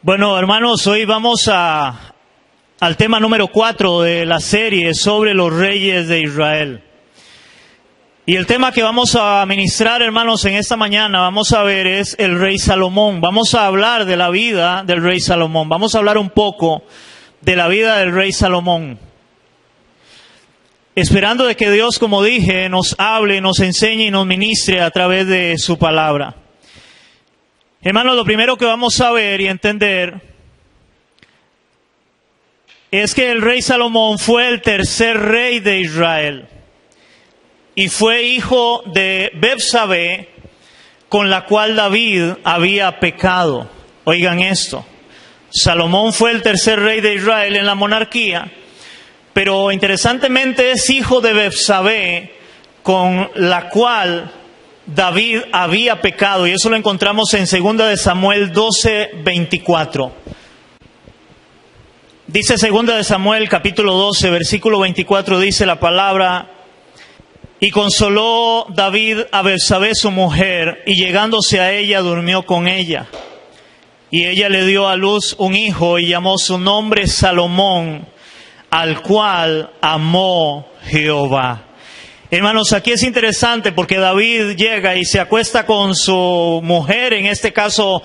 Bueno, hermanos, hoy vamos al tema número 4 de la serie sobre los reyes de Israel. Y el tema que vamos a ministrar, hermanos, en esta mañana, vamos a ver, es el rey Salomón. Vamos a hablar de la vida del rey Salomón. Vamos a hablar un poco de la vida del rey Salomón. Esperando de que Dios, como dije, nos hable, nos enseñe y nos ministre a través de su palabra. Hermanos, lo primero que vamos a ver y entender es que el rey Salomón fue el tercer rey de Israel y fue hijo de Betsabé, con la cual David había pecado. Oigan esto, Salomón fue el tercer rey de Israel en la monarquía, pero interesantemente es hijo de Betsabé, con la cual David había pecado, y eso lo encontramos en 2 de Samuel 12:24. Dice 2 de Samuel capítulo 12, versículo 24, dice la palabra: y consoló David a Betsabé su mujer, y llegándose a ella durmió con ella. Y ella le dio a luz un hijo, y llamó su nombre Salomón, al cual amó Jehová. Hermanos, aquí es interesante porque David llega y se acuesta con su mujer, en este caso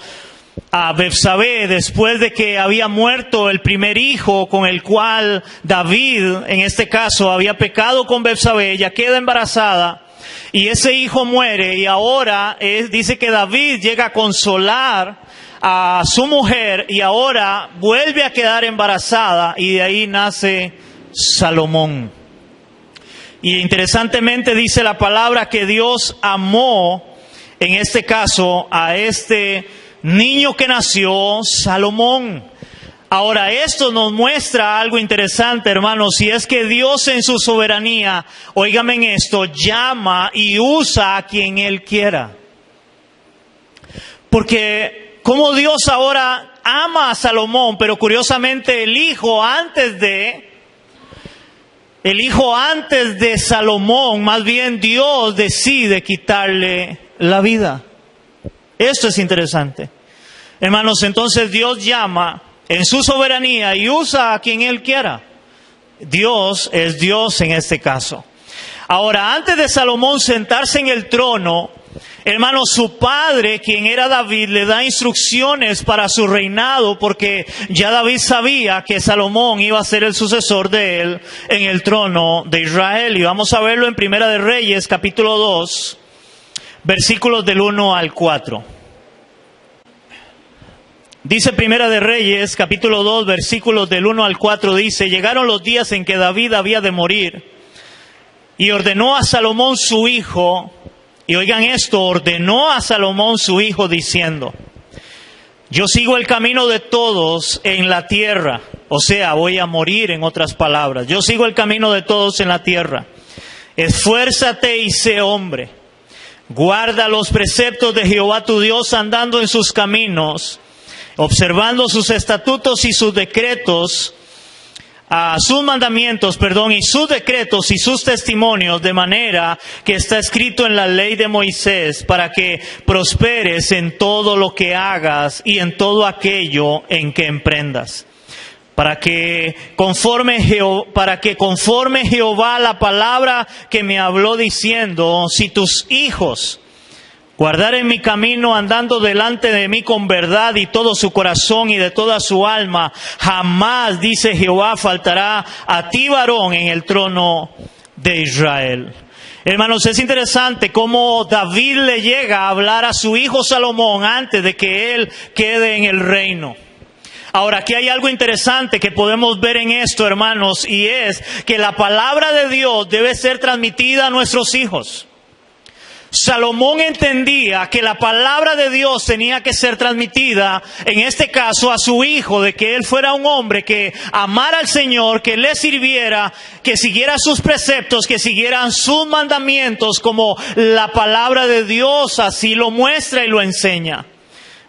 a Betsabé, después de que había muerto el primer hijo con el cual David, en este caso, había pecado con Betsabé. Ella queda embarazada y ese hijo muere, y ahora dice que David llega a consolar a su mujer y ahora vuelve a quedar embarazada, y de ahí nace Salomón. Y interesantemente dice la palabra que Dios amó, en este caso, a este niño que nació, Salomón. Ahora, esto nos muestra algo interesante, hermanos, y es que Dios en su soberanía, óigame en esto, llama y usa a quien Él quiera. Porque como Dios ahora ama a Salomón, pero curiosamente el hijo antes de Salomón, más bien Dios decide quitarle la vida. Esto es interesante. Hermanos, entonces Dios llama en su soberanía y usa a quien Él quiera. Dios es Dios en este caso. Ahora, antes de Salomón sentarse en el trono, hermanos, su padre, quien era David, le da instrucciones para su reinado, porque ya David sabía que Salomón iba a ser el sucesor de él en el trono de Israel. Y vamos a verlo en Primera de Reyes, capítulo 2, versículos del 1 al 4. Dice Primera de Reyes, capítulo 2, versículos del 1 al 4, dice: llegaron los días en que David había de morir, y ordenó a Salomón su hijo. Y oigan esto, ordenó a Salomón su hijo diciendo: yo sigo el camino de todos en la tierra. O sea, voy a morir, en otras palabras. Yo sigo el camino de todos en la tierra. Esfuérzate y sé hombre. Guarda los preceptos de Jehová tu Dios, andando en sus caminos, observando sus estatutos y sus decretos, sus mandamientos, y sus decretos y sus testimonios, de manera que está escrito en la ley de Moisés, para que prosperes en todo lo que hagas y en todo aquello en que emprendas. Para que conforme Jehová la palabra que me habló diciendo: si tus hijos guardaren mi camino, andando delante de mí con verdad y todo su corazón y de toda su alma, jamás, dice Jehová, faltará a ti varón en el trono de Israel. Hermanos, es interesante cómo David le llega a hablar a su hijo Salomón antes de que él quede en el reino. Ahora, aquí hay algo interesante que podemos ver en esto, hermanos, y es que la palabra de Dios debe ser transmitida a nuestros hijos. Salomón entendía que la palabra de Dios tenía que ser transmitida, en este caso, a su hijo, de que él fuera un hombre que amara al Señor, que le sirviera, que siguiera sus preceptos, que siguieran sus mandamientos, como la palabra de Dios así lo muestra y lo enseña.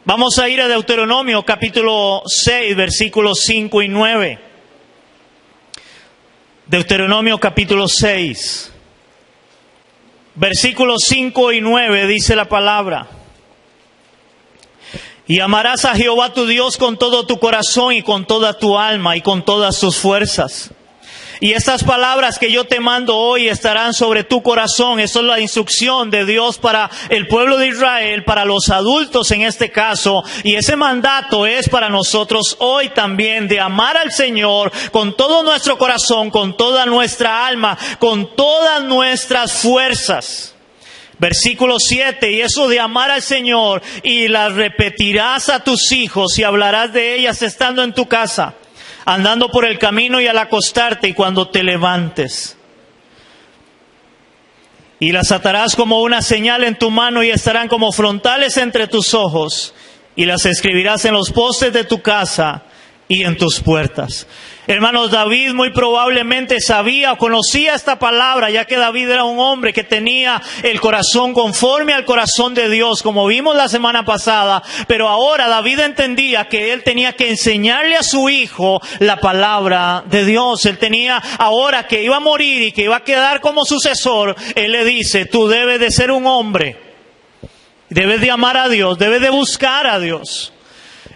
Vamos a ir a Deuteronomio capítulo 6, versículos 5 y 9. Deuteronomio capítulo 6. Versículos 5 y 9 dice la palabra: Y amarás a Jehová tu Dios con todo tu corazón y con toda tu alma y con todas tus fuerzas. Y estas palabras que yo te mando hoy estarán sobre tu corazón. Eso es la instrucción de Dios para el pueblo de Israel, para los adultos en este caso. Y ese mandato es para nosotros hoy también, de amar al Señor con todo nuestro corazón, con toda nuestra alma, con todas nuestras fuerzas. Versículo 7, y eso de amar al Señor, y las repetirás a tus hijos y hablarás de ellas estando en tu casa, andando por el camino y al acostarte y cuando te levantes. Y las atarás como una señal en tu mano y estarán como frontales entre tus ojos, y las escribirás en los postes de tu casa y en tus puertas. Hermanos, David muy probablemente sabía o conocía esta palabra, ya que David era un hombre que tenía el corazón conforme al corazón de Dios, como vimos la semana pasada. Pero ahora David entendía que él tenía que enseñarle a su hijo la palabra de Dios. Él tenía, ahora que iba a morir y que iba a quedar como sucesor, él le dice: tú debes de ser un hombre, debes de amar a Dios, debes de buscar a Dios.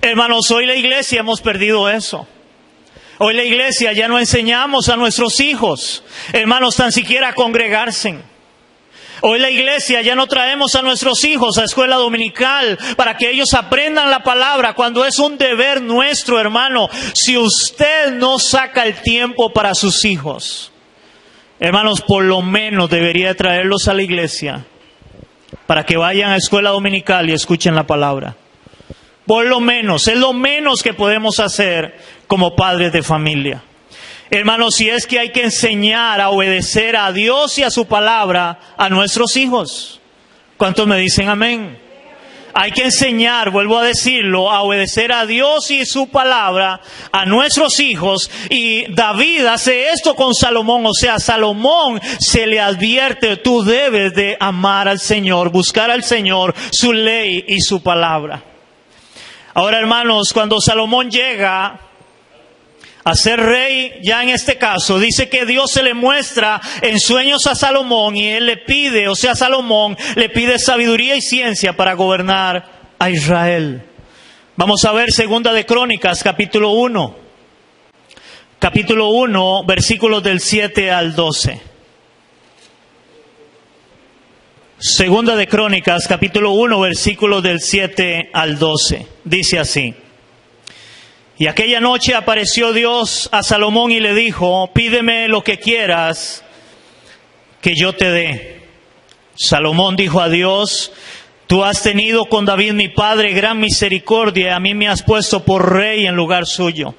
Hermanos, hoy la iglesia hemos perdido eso. Hoy la iglesia ya no enseñamos a nuestros hijos, hermanos, tan siquiera a congregarse. Hoy la iglesia ya no traemos a nuestros hijos a escuela dominical para que ellos aprendan la palabra, cuando es un deber nuestro, hermano. Si usted no saca el tiempo para sus hijos, hermanos, por lo menos debería traerlos a la iglesia para que vayan a escuela dominical y escuchen la palabra. Por lo menos, es lo menos que podemos hacer como padres de familia. Hermanos, si es que hay que enseñar a obedecer a Dios y a su palabra a nuestros hijos. ¿Cuántos me dicen amén? Hay que enseñar, vuelvo a decirlo, a obedecer a Dios y su palabra a nuestros hijos. Y David hace esto con Salomón. O sea, a Salomón se le advierte: tú debes de amar al Señor, buscar al Señor, su ley y su palabra. Ahora, hermanos, cuando Salomón llega a ser rey, ya en este caso, dice que Dios se le muestra en sueños a Salomón y él le pide, o sea, Salomón le pide sabiduría y ciencia para gobernar a Israel. Vamos a ver Segunda de Crónicas, capítulo 1. Capítulo 1, versículos del 7 al 12. Segunda de Crónicas, capítulo 1, versículos del 7 al 12. Dice así: y aquella noche apareció Dios a Salomón y le dijo: pídeme lo que quieras que yo te dé. Salomón dijo a Dios: tú has tenido con David mi padre gran misericordia, y a mí me has puesto por rey en lugar suyo.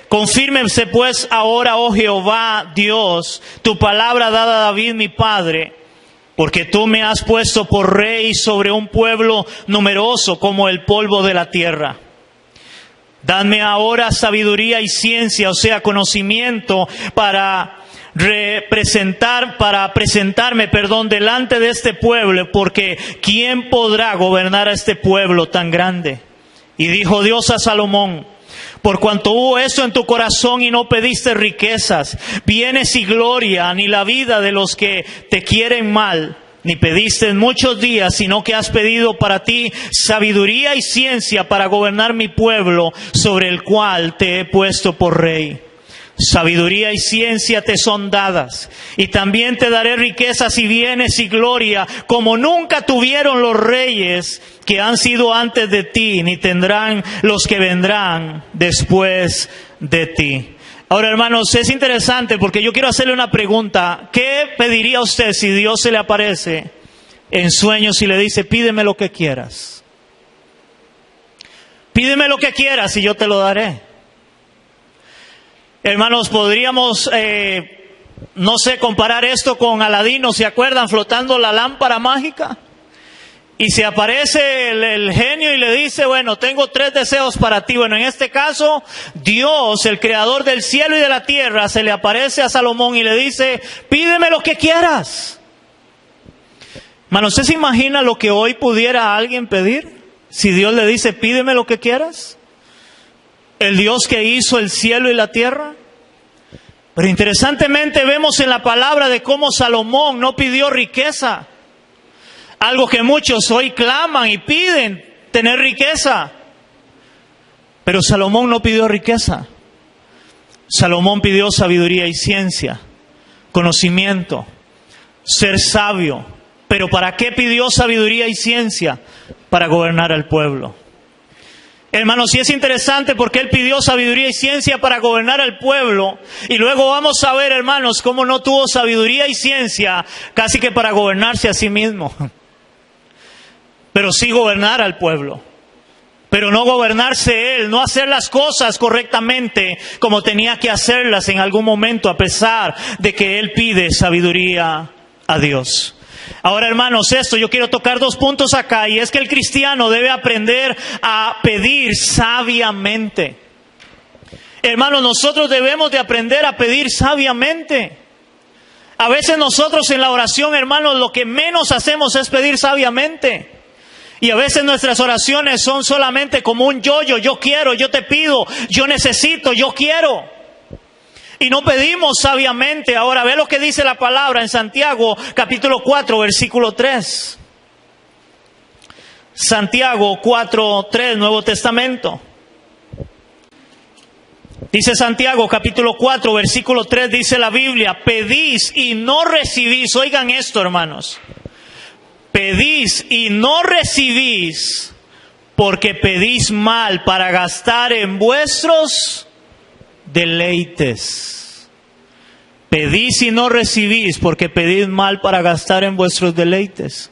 Confírmese pues ahora, oh Jehová Dios, tu palabra dada a David mi padre, porque tú me has puesto por rey sobre un pueblo numeroso como el polvo de la tierra. Dadme ahora sabiduría y ciencia, o sea, conocimiento para presentarme, delante de este pueblo, porque ¿quién podrá gobernar a este pueblo tan grande? Y dijo Dios a Salomón: por cuanto hubo esto en tu corazón y no pediste riquezas, bienes y gloria, ni la vida de los que te quieren mal, ni pediste en muchos días, sino que has pedido para ti sabiduría y ciencia para gobernar mi pueblo, sobre el cual te he puesto por rey. Sabiduría y ciencia te son dadas, y también te daré riquezas y bienes y gloria, como nunca tuvieron los reyes que han sido antes de ti, ni tendrán los que vendrán después de ti. Ahora, hermanos, es interesante porque yo quiero hacerle una pregunta. ¿Qué pediría usted si Dios se le aparece en sueños y le dice: pídeme lo que quieras? Pídeme lo que quieras y yo te lo daré. Hermanos, podríamos, comparar esto con Aladino, ¿se acuerdan? Flotando la lámpara mágica. Y se aparece el genio y le dice: bueno, tengo 3 deseos para ti. Bueno, en este caso, Dios, el creador del cielo y de la tierra, se le aparece a Salomón y le dice: pídeme lo que quieras. Hermano, ¿usted se imagina lo que hoy pudiera alguien pedir? Si Dios le dice: pídeme lo que quieras. El Dios que hizo el cielo y la tierra. Pero interesantemente vemos en la palabra de cómo Salomón no pidió riqueza. Algo que muchos hoy claman y piden, tener riqueza. Pero Salomón no pidió riqueza. Salomón pidió sabiduría y ciencia, conocimiento, ser sabio. ¿Pero para qué pidió sabiduría y ciencia? Para gobernar al pueblo. Hermanos, y es interesante porque él pidió sabiduría y ciencia para gobernar al pueblo. Y luego vamos a ver, hermanos, cómo no tuvo sabiduría y ciencia casi que para gobernarse a sí mismo. Pero sí gobernar al pueblo. Pero no gobernarse él, no hacer las cosas correctamente como tenía que hacerlas en algún momento, a pesar de que él pide sabiduría a Dios. Ahora, hermanos, yo quiero tocar 2 puntos acá, y es que el cristiano debe aprender a pedir sabiamente. Hermanos, nosotros debemos de aprender a pedir sabiamente. A veces nosotros en la oración, hermanos, lo que menos hacemos es pedir sabiamente. Y a veces nuestras oraciones son solamente como un yo-yo, yo quiero, yo te pido, yo necesito, yo quiero. Y no pedimos sabiamente. Ahora ve lo que dice la palabra en Santiago capítulo 4, versículo 3. Santiago 4, 3, Nuevo Testamento. Dice Santiago capítulo 4, versículo 3, dice la Biblia: pedís y no recibís. Oigan esto, hermanos. Pedís y no recibís porque pedís mal para gastar en vuestros deleites. Pedís y no recibís porque pedís mal para gastar en vuestros deleites.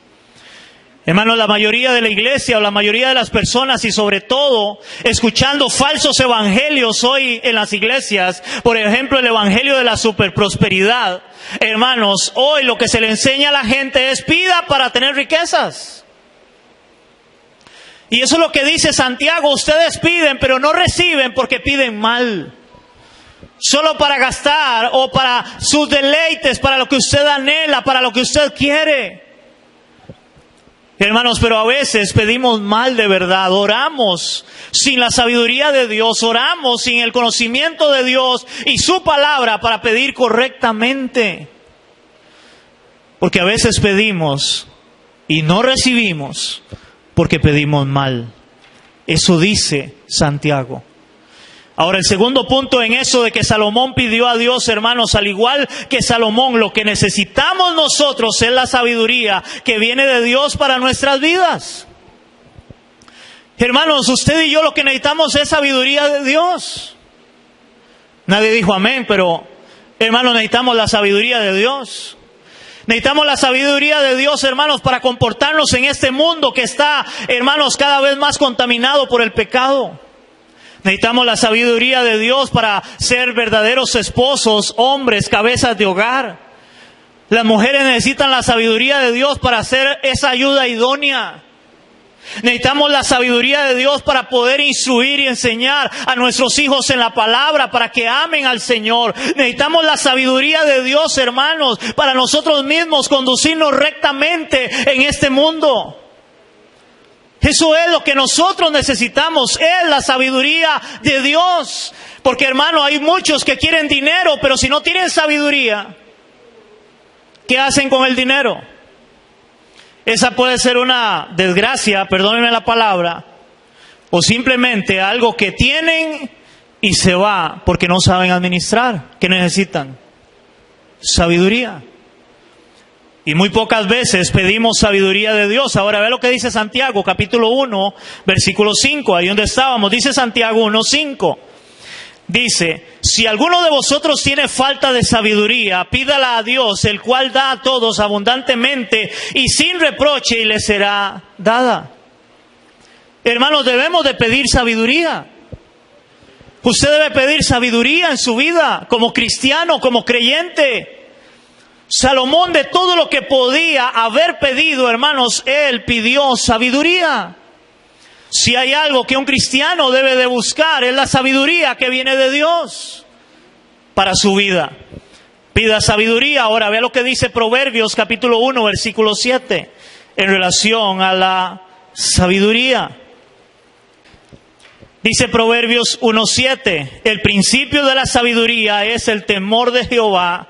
Hermanos, la mayoría de la iglesia o la mayoría de las personas, y sobre todo escuchando falsos evangelios hoy en las iglesias, por ejemplo el evangelio de la superprosperidad, hermanos, hoy lo que se le enseña a la gente es: pida para tener riquezas. Y eso es lo que dice Santiago: ustedes piden pero no reciben porque piden mal, solo para gastar o para sus deleites, para lo que usted anhela, para lo que usted quiere. Hermanos, pero a veces pedimos mal de verdad, oramos sin la sabiduría de Dios, oramos sin el conocimiento de Dios y su palabra para pedir correctamente. Porque a veces pedimos y no recibimos porque pedimos mal. Eso dice Santiago. Ahora, el segundo punto en eso de que Salomón pidió a Dios, hermanos, al igual que Salomón, lo que necesitamos nosotros es la sabiduría que viene de Dios para nuestras vidas. Hermanos, usted y yo lo que necesitamos es sabiduría de Dios. Nadie dijo amén, pero hermanos, necesitamos la sabiduría de Dios. Necesitamos la sabiduría de Dios, hermanos, para comportarnos en este mundo que está, hermanos, cada vez más contaminado por el pecado. Necesitamos la sabiduría de Dios para ser verdaderos esposos, hombres, cabezas de hogar. Las mujeres necesitan la sabiduría de Dios para hacer esa ayuda idónea. Necesitamos la sabiduría de Dios para poder instruir y enseñar a nuestros hijos en la palabra, para que amen al Señor. Necesitamos la sabiduría de Dios, hermanos, para nosotros mismos conducirnos rectamente en este mundo. Eso es lo que nosotros necesitamos, es la sabiduría de Dios. Porque, hermano, hay muchos que quieren dinero, pero si no tienen sabiduría, ¿qué hacen con el dinero? Esa puede ser una desgracia, perdónenme la palabra, o simplemente algo que tienen y se va porque no saben administrar. ¿Qué necesitan? Sabiduría. Y muy pocas veces pedimos sabiduría de Dios. Ahora ve lo que dice Santiago, capítulo 1, versículo 5, ahí donde estábamos. Dice Santiago 1, 5. Dice: si alguno de vosotros tiene falta de sabiduría, pídala a Dios, el cual da a todos abundantemente y sin reproche, y le será dada. Hermanos, debemos de pedir sabiduría. Usted debe pedir sabiduría en su vida, como cristiano, como creyente. Salomón, de todo lo que podía haber pedido, hermanos, él pidió sabiduría. Si hay algo que un cristiano debe de buscar, es la sabiduría que viene de Dios para su vida. Pida sabiduría. Ahora vea lo que dice Proverbios capítulo 1, versículo 7, en relación a la sabiduría. Dice Proverbios 1:7: el principio de la sabiduría es el temor de Jehová.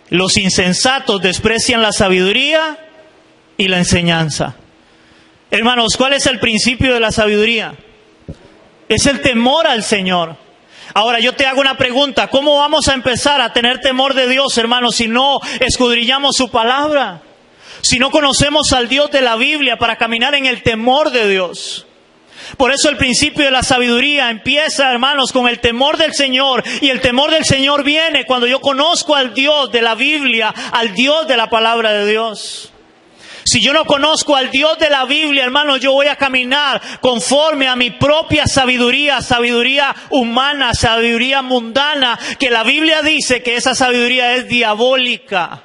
Los insensatos desprecian la sabiduría y la enseñanza. Hermanos, ¿cuál es el principio de la sabiduría? Es el temor al Señor. Ahora yo te hago una pregunta, ¿cómo vamos a empezar a tener temor de Dios, hermanos, si no escudriñamos su palabra? Si no conocemos al Dios de la Biblia para caminar en el temor de Dios. Por eso el principio de la sabiduría empieza, hermanos, con el temor del Señor. Y el temor del Señor viene cuando yo conozco al Dios de la Biblia, al Dios de la palabra de Dios. Si yo no conozco al Dios de la Biblia, hermanos, yo voy a caminar conforme a mi propia sabiduría, sabiduría humana, sabiduría mundana, que la Biblia dice que esa sabiduría es diabólica.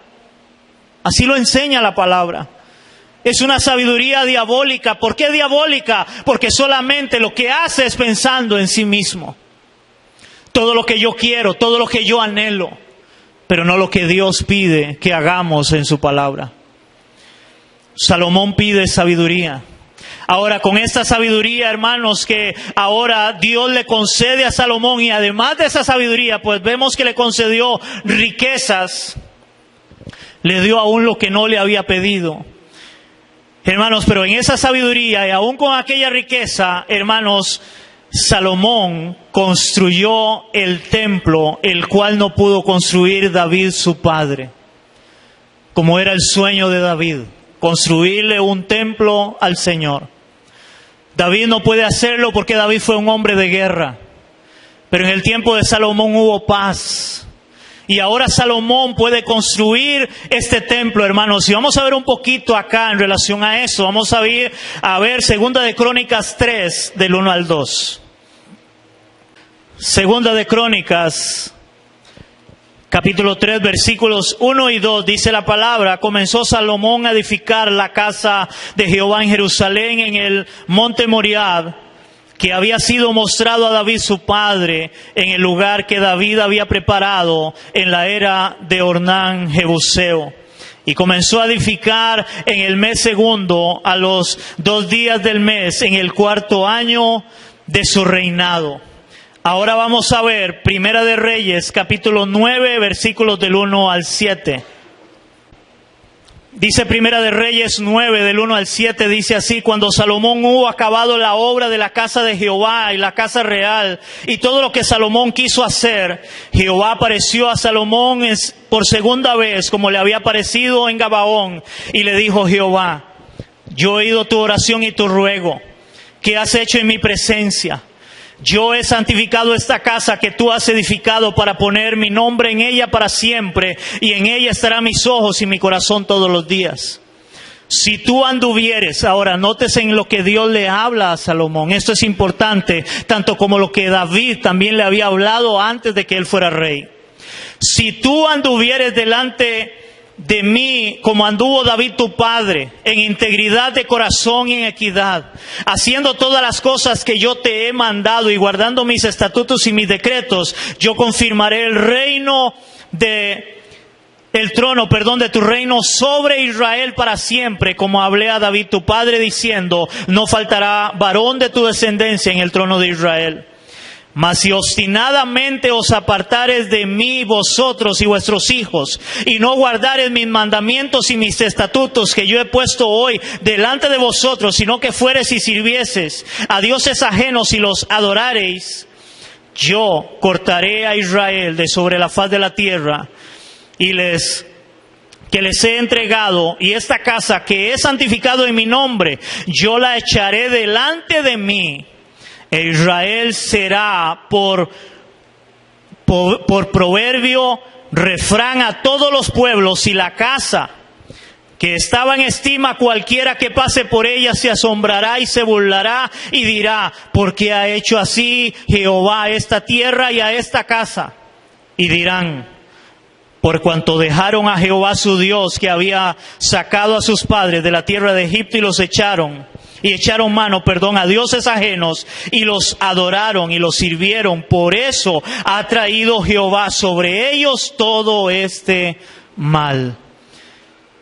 Así lo enseña la palabra. Es una sabiduría diabólica. ¿Por qué diabólica? Porque solamente lo que hace es pensando en sí mismo. Todo lo que yo quiero, todo lo que yo anhelo, pero no lo que Dios pide que hagamos en su palabra. Salomón pide sabiduría. Ahora, con esta sabiduría, hermanos, que ahora Dios le concede a Salomón, y además de esa sabiduría, pues vemos que le concedió riquezas, le dio aún lo que no le había pedido. Hermanos, pero en esa sabiduría y aún con aquella riqueza, hermanos, Salomón construyó el templo, el cual no pudo construir David su padre, como era el sueño de David, construirle un templo al Señor. David no puede hacerlo porque David fue un hombre de guerra, pero en el tiempo de Salomón hubo paz. Y ahora Salomón puede construir este templo, hermanos. Y vamos a ver un poquito acá en relación a eso. Vamos a ver Segunda de Crónicas 3, del 1 al 2. Segunda de Crónicas, capítulo 3, versículos 1 y 2, dice la palabra: comenzó Salomón a edificar la casa de Jehová en Jerusalén, en el monte Moriah, que había sido mostrado a David su padre, en el lugar que David había preparado en la era de Ornán Jebuseo. Y comenzó a edificar en el mes segundo, a los 2 días del mes, en el 4º año de su reinado. Ahora vamos a ver Primera de Reyes, capítulo 9, versículos del 1 al 7. Dice Primera de Reyes 9, del 1 al 7, dice así: cuando Salomón hubo acabado la obra de la casa de Jehová y la casa real, y todo lo que Salomón quiso hacer, Jehová apareció a Salomón por segunda vez, como le había aparecido en Gabaón, y le dijo Jehová: yo he oído tu oración y tu ruego, que has hecho en mi presencia. Yo he santificado esta casa que tú has edificado para poner mi nombre en ella para siempre, y en ella estarán mis ojos y mi corazón todos los días. Si tú anduvieres, ahora nótese en lo que Dios le habla a Salomón. Esto es importante, tanto como lo que David también le había hablado antes de que él fuera rey. Si tú anduvieres delante de mí, como anduvo David tu padre, en integridad de corazón y en equidad, haciendo todas las cosas que yo te he mandado y guardando mis estatutos y mis decretos, yo confirmaré el trono de tu reino sobre Israel para siempre, como hablé a David tu padre, diciendo: no faltará varón de tu descendencia en el trono de Israel. Mas si obstinadamente os apartares de mí vosotros y vuestros hijos, y no guardares mis mandamientos y mis estatutos que yo he puesto hoy delante de vosotros, sino que fueres y sirvieses a dioses ajenos y los adorareis, yo cortaré a Israel de sobre la faz de la tierra, y que les he entregado, y esta casa que he santificado en mi nombre, yo la echaré delante de mí. E Israel será por proverbio, refrán a todos los pueblos, y la casa que estaba en estima, cualquiera que pase por ella se asombrará y se burlará y dirá: ¿por qué ha hecho así Jehová a esta tierra y a esta casa? Y dirán: por cuanto dejaron a Jehová su Dios, que había sacado a sus padres de la tierra de Egipto, y los echaron mano a dioses ajenos, y los adoraron y los sirvieron. Por eso ha traído Jehová sobre ellos todo este mal.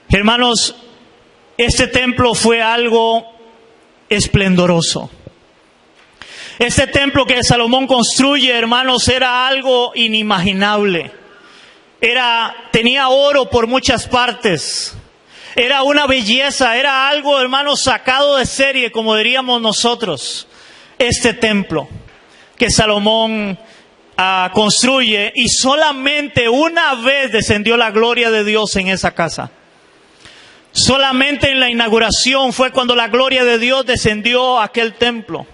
Hermanos, este templo fue algo esplendoroso. Este templo que Salomón construye, hermanos, era algo inimaginable. Tenía oro por muchas partes. Era una belleza, era algo, hermanos, sacado de serie, como diríamos nosotros, este templo. que Salomón construye, y solamente una vez descendió la gloria de Dios en esa casa. Solamente en la inauguración fue cuando la gloria de Dios descendió a aquel templo.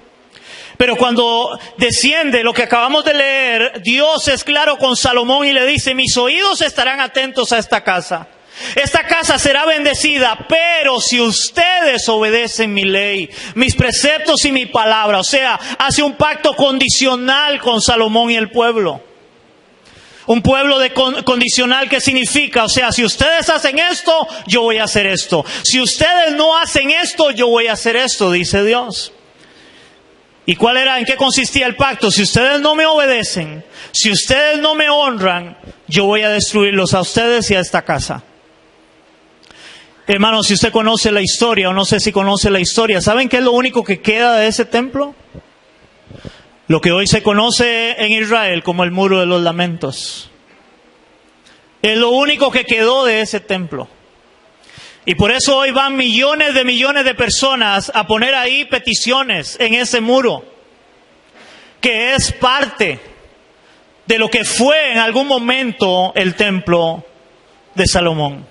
Pero cuando desciende lo que acabamos de leer, Dios es claro con Salomón y le dice: mis oídos estarán atentos a esta casa. Esta casa será bendecida, pero si ustedes obedecen mi ley, mis preceptos y mi palabra. O sea, hace un pacto condicional con Salomón y el pueblo. Un pueblo condicional, ¿qué significa? O sea, si ustedes hacen esto, yo voy a hacer esto. Si ustedes no hacen esto, yo voy a hacer esto, dice Dios. ¿Y cuál era? ¿En qué consistía el pacto? Si ustedes no me obedecen, si ustedes no me honran, yo voy a destruirlos a ustedes y a esta casa. Hermanos, si usted conoce la historia, o no sé si conoce la historia, ¿saben qué es lo único que queda de ese templo? Lo que hoy se conoce en Israel como el Muro de los Lamentos. Es lo único que quedó de ese templo. Y por eso hoy van millones de personas a poner ahí peticiones en ese muro, que es parte de lo que fue en algún momento el templo de Salomón.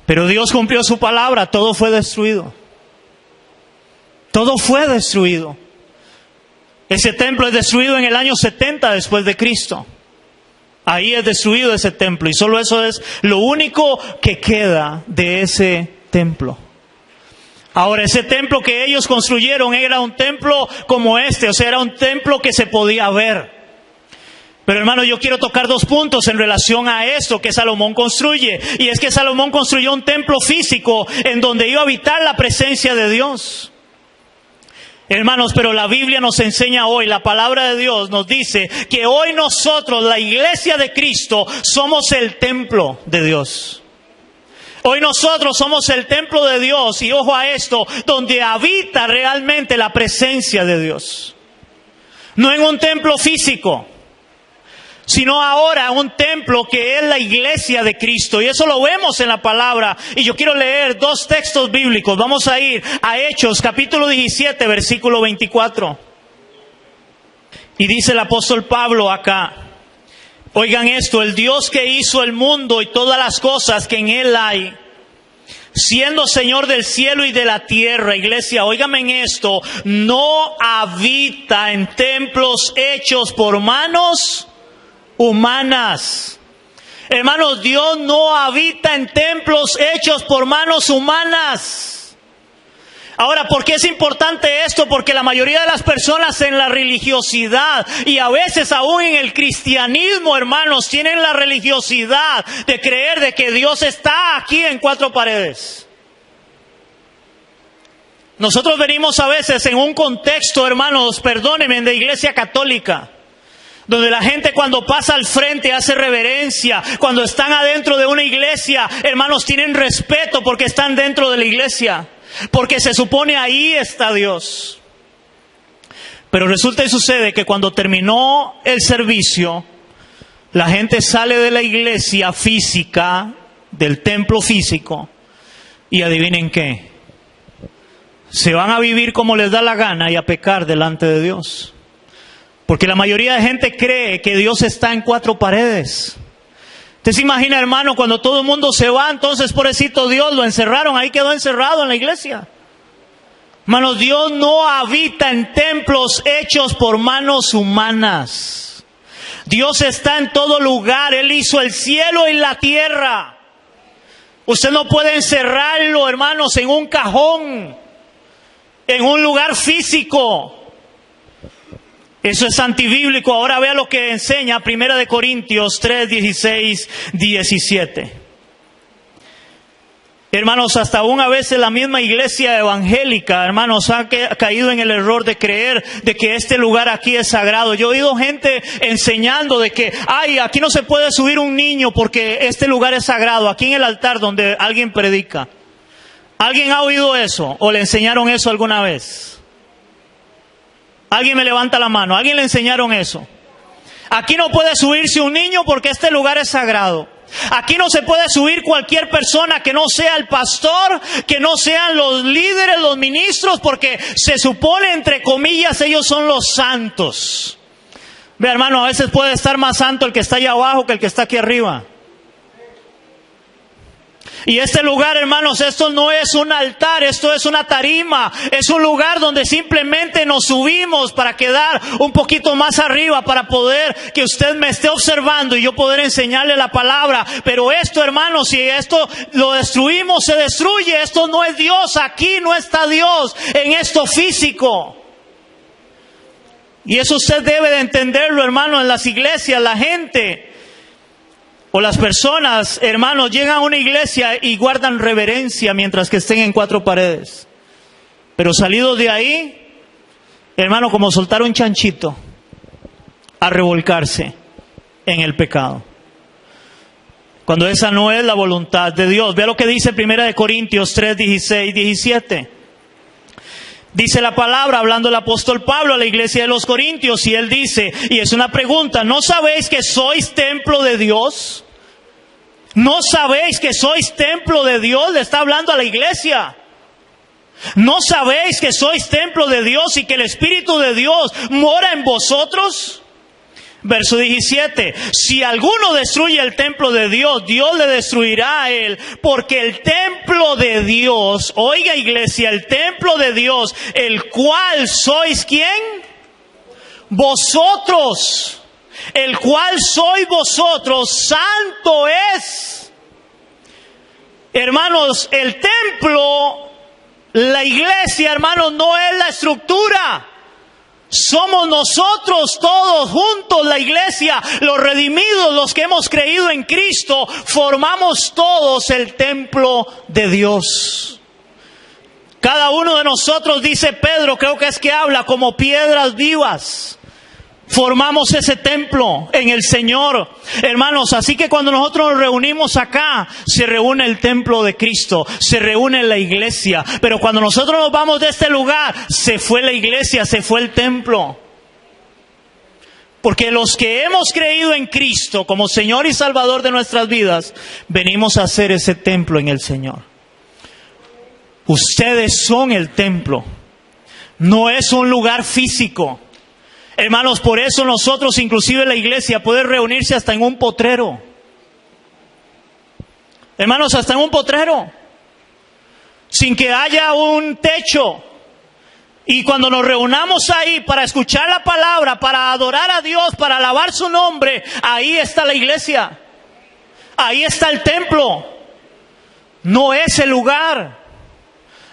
Pero Dios cumplió su palabra, todo fue destruido. Todo fue destruido. Ese templo es destruido en el año 70 después de Cristo. Ahí es destruido ese templo, y solo eso es lo único que queda de ese templo. Ahora, ese templo que ellos construyeron era un templo como este, o sea, era un templo que se podía ver. Pero hermano, yo quiero tocar dos puntos en relación a esto que Salomón construye. Y es que Salomón construyó un templo físico en donde iba a habitar la presencia de Dios. Hermanos, pero la Biblia nos enseña hoy, la palabra de Dios nos dice que hoy nosotros, la iglesia de Cristo, somos el templo de Dios. Hoy nosotros somos el templo de Dios, y ojo a esto, donde habita realmente la presencia de Dios. No en un templo físico, sino ahora un templo que es la iglesia de Cristo. Y eso lo vemos en la palabra. Y yo quiero leer dos textos bíblicos. Vamos a ir a Hechos, capítulo 17, versículo 24. Y dice el apóstol Pablo acá: oigan esto, el Dios que hizo el mundo y todas las cosas que en él hay, siendo Señor del cielo y de la tierra, iglesia, óigame en esto, no habita en templos hechos por manos humanas. Hermanos, Dios no habita en templos hechos por manos humanas. Ahora, ¿por qué es importante esto? Porque la mayoría de las personas en la religiosidad, y a veces aún en el cristianismo, hermanos, tienen la religiosidad de creer de que Dios está aquí en cuatro paredes. Nosotros venimos a veces en un contexto, hermanos, perdónenme, de iglesia católica, donde la gente cuando pasa al frente hace reverencia. Cuando están adentro de una iglesia, hermanos, tienen respeto porque están dentro de la iglesia, porque se supone ahí está Dios. Pero resulta y sucede que cuando terminó el servicio, la gente sale de la iglesia física, del templo físico, y adivinen qué, se van a vivir como les da la gana y a pecar delante de Dios. Porque la mayoría de gente cree que Dios está en cuatro paredes. ¿Usted se imagina, hermano, cuando todo el mundo se va, entonces pobrecito Dios, lo encerraron, ahí quedó encerrado en la iglesia? Hermanos, Dios no habita en templos hechos por manos humanas. Dios está en todo lugar. Él hizo el cielo y la tierra. Usted no puede encerrarlo, hermanos, en un cajón, en un lugar físico. Eso es antibíblico. Ahora vea lo que enseña 1 Corintios 3, 16, 17. Hermanos, hasta aún a veces la misma iglesia evangélica, hermanos, ha caído en el error de creer de que este lugar aquí es sagrado. Yo he oído gente enseñando de que, aquí no se puede subir un niño porque este lugar es sagrado, aquí en el altar donde alguien predica. ¿Alguien ha oído eso o le enseñaron eso alguna vez? Alguien me levanta la mano. ¿Alguien le enseñaron eso? Aquí no puede subirse un niño porque este lugar es sagrado. Aquí no se puede subir cualquier persona que no sea el pastor, que no sean los líderes, los ministros, porque se supone, entre comillas, ellos son los santos. Ve, hermano, a veces puede estar más santo el que está allá abajo que el que está aquí arriba. Y este lugar, hermanos, esto no es un altar, esto es una tarima. Es un lugar donde simplemente nos subimos para quedar un poquito más arriba, para poder que usted me esté observando y yo poder enseñarle la palabra. Pero esto, hermanos, si esto lo destruimos, se destruye. Esto no es Dios, aquí no está Dios en esto físico. Y eso usted debe de entenderlo, hermano. En las iglesias la gente o las personas, hermanos, llegan a una iglesia y guardan reverencia mientras que estén en cuatro paredes. Pero salidos de ahí, hermano, como soltar un chanchito a revolcarse en el pecado. Cuando esa no es la voluntad de Dios. Vea lo que dice 1 Corintios 3, 16, 17. Dice la palabra, hablando el apóstol Pablo a la iglesia de los Corintios, y él dice, y es una pregunta, ¿no sabéis que sois templo de Dios? ¿No sabéis que sois templo de Dios? Le está hablando a la iglesia. ¿No sabéis que sois templo de Dios y que el Espíritu de Dios mora en vosotros? Verso 17, si alguno destruye el templo de Dios, Dios le destruirá a él, porque el templo de Dios, oiga iglesia, el templo de Dios, el cual sois ¿quién? Vosotros, el cual sois vosotros, santo es. Hermanos, el templo, la iglesia, hermanos, no es la estructura. Somos nosotros todos juntos, la iglesia, los redimidos, los que hemos creído en Cristo, formamos todos el templo de Dios. Cada uno de nosotros, dice Pedro, creo que es que habla como piedras vivas. Formamos ese templo en el Señor, hermanos. Así que cuando nosotros nos reunimos acá, se reúne el templo de Cristo, se reúne la iglesia. Pero cuando nosotros nos vamos de este lugar, se fue la iglesia, se fue el templo. Porque los que hemos creído en Cristo como Señor y Salvador de nuestras vidas, venimos a hacer ese templo en el Señor. Ustedes son el templo, no es un lugar físico. Hermanos, por eso nosotros, inclusive la iglesia, puede reunirse hasta en un potrero. Hermanos, hasta en un potrero. Sin que haya un techo. Y cuando nos reunamos ahí para escuchar la palabra, para adorar a Dios, para alabar su nombre, ahí está la iglesia. Ahí está el templo. No es el lugar.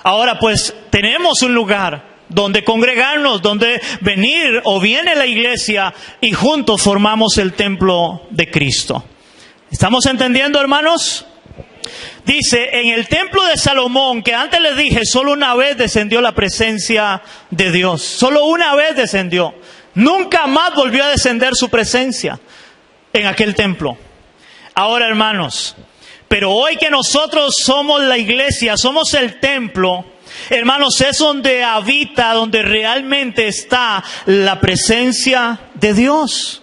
Ahora pues tenemos un lugar donde congregarnos, donde venir o viene la iglesia y juntos formamos el templo de Cristo. ¿Estamos entendiendo, hermanos? Dice, en el templo de Salomón, que antes les dije, solo una vez descendió la presencia de Dios. Solo una vez descendió. Nunca más volvió a descender su presencia en aquel templo. Ahora, hermanos, pero hoy que nosotros somos la iglesia, somos el templo, hermanos, es donde habita, donde realmente está la presencia de Dios.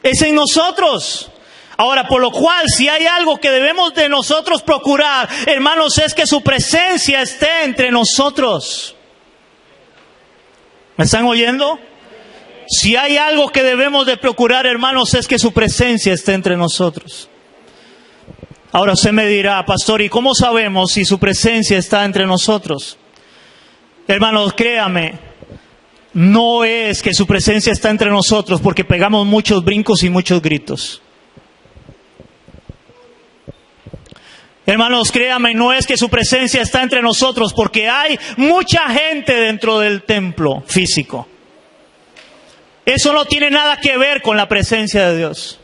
Es en nosotros. Ahora, por lo cual, si hay algo que debemos de nosotros procurar, hermanos, es que su presencia esté entre nosotros. ¿Me están oyendo? Si hay algo que debemos de procurar, hermanos, es que su presencia esté entre nosotros. Ahora usted me dirá, pastor, ¿y cómo sabemos si su presencia está entre nosotros? Hermanos, créame, no es que su presencia está entre nosotros porque pegamos muchos brincos y muchos gritos. Hermanos, créame, no es que su presencia está entre nosotros porque hay mucha gente dentro del templo físico. Eso no tiene nada que ver con la presencia de Dios.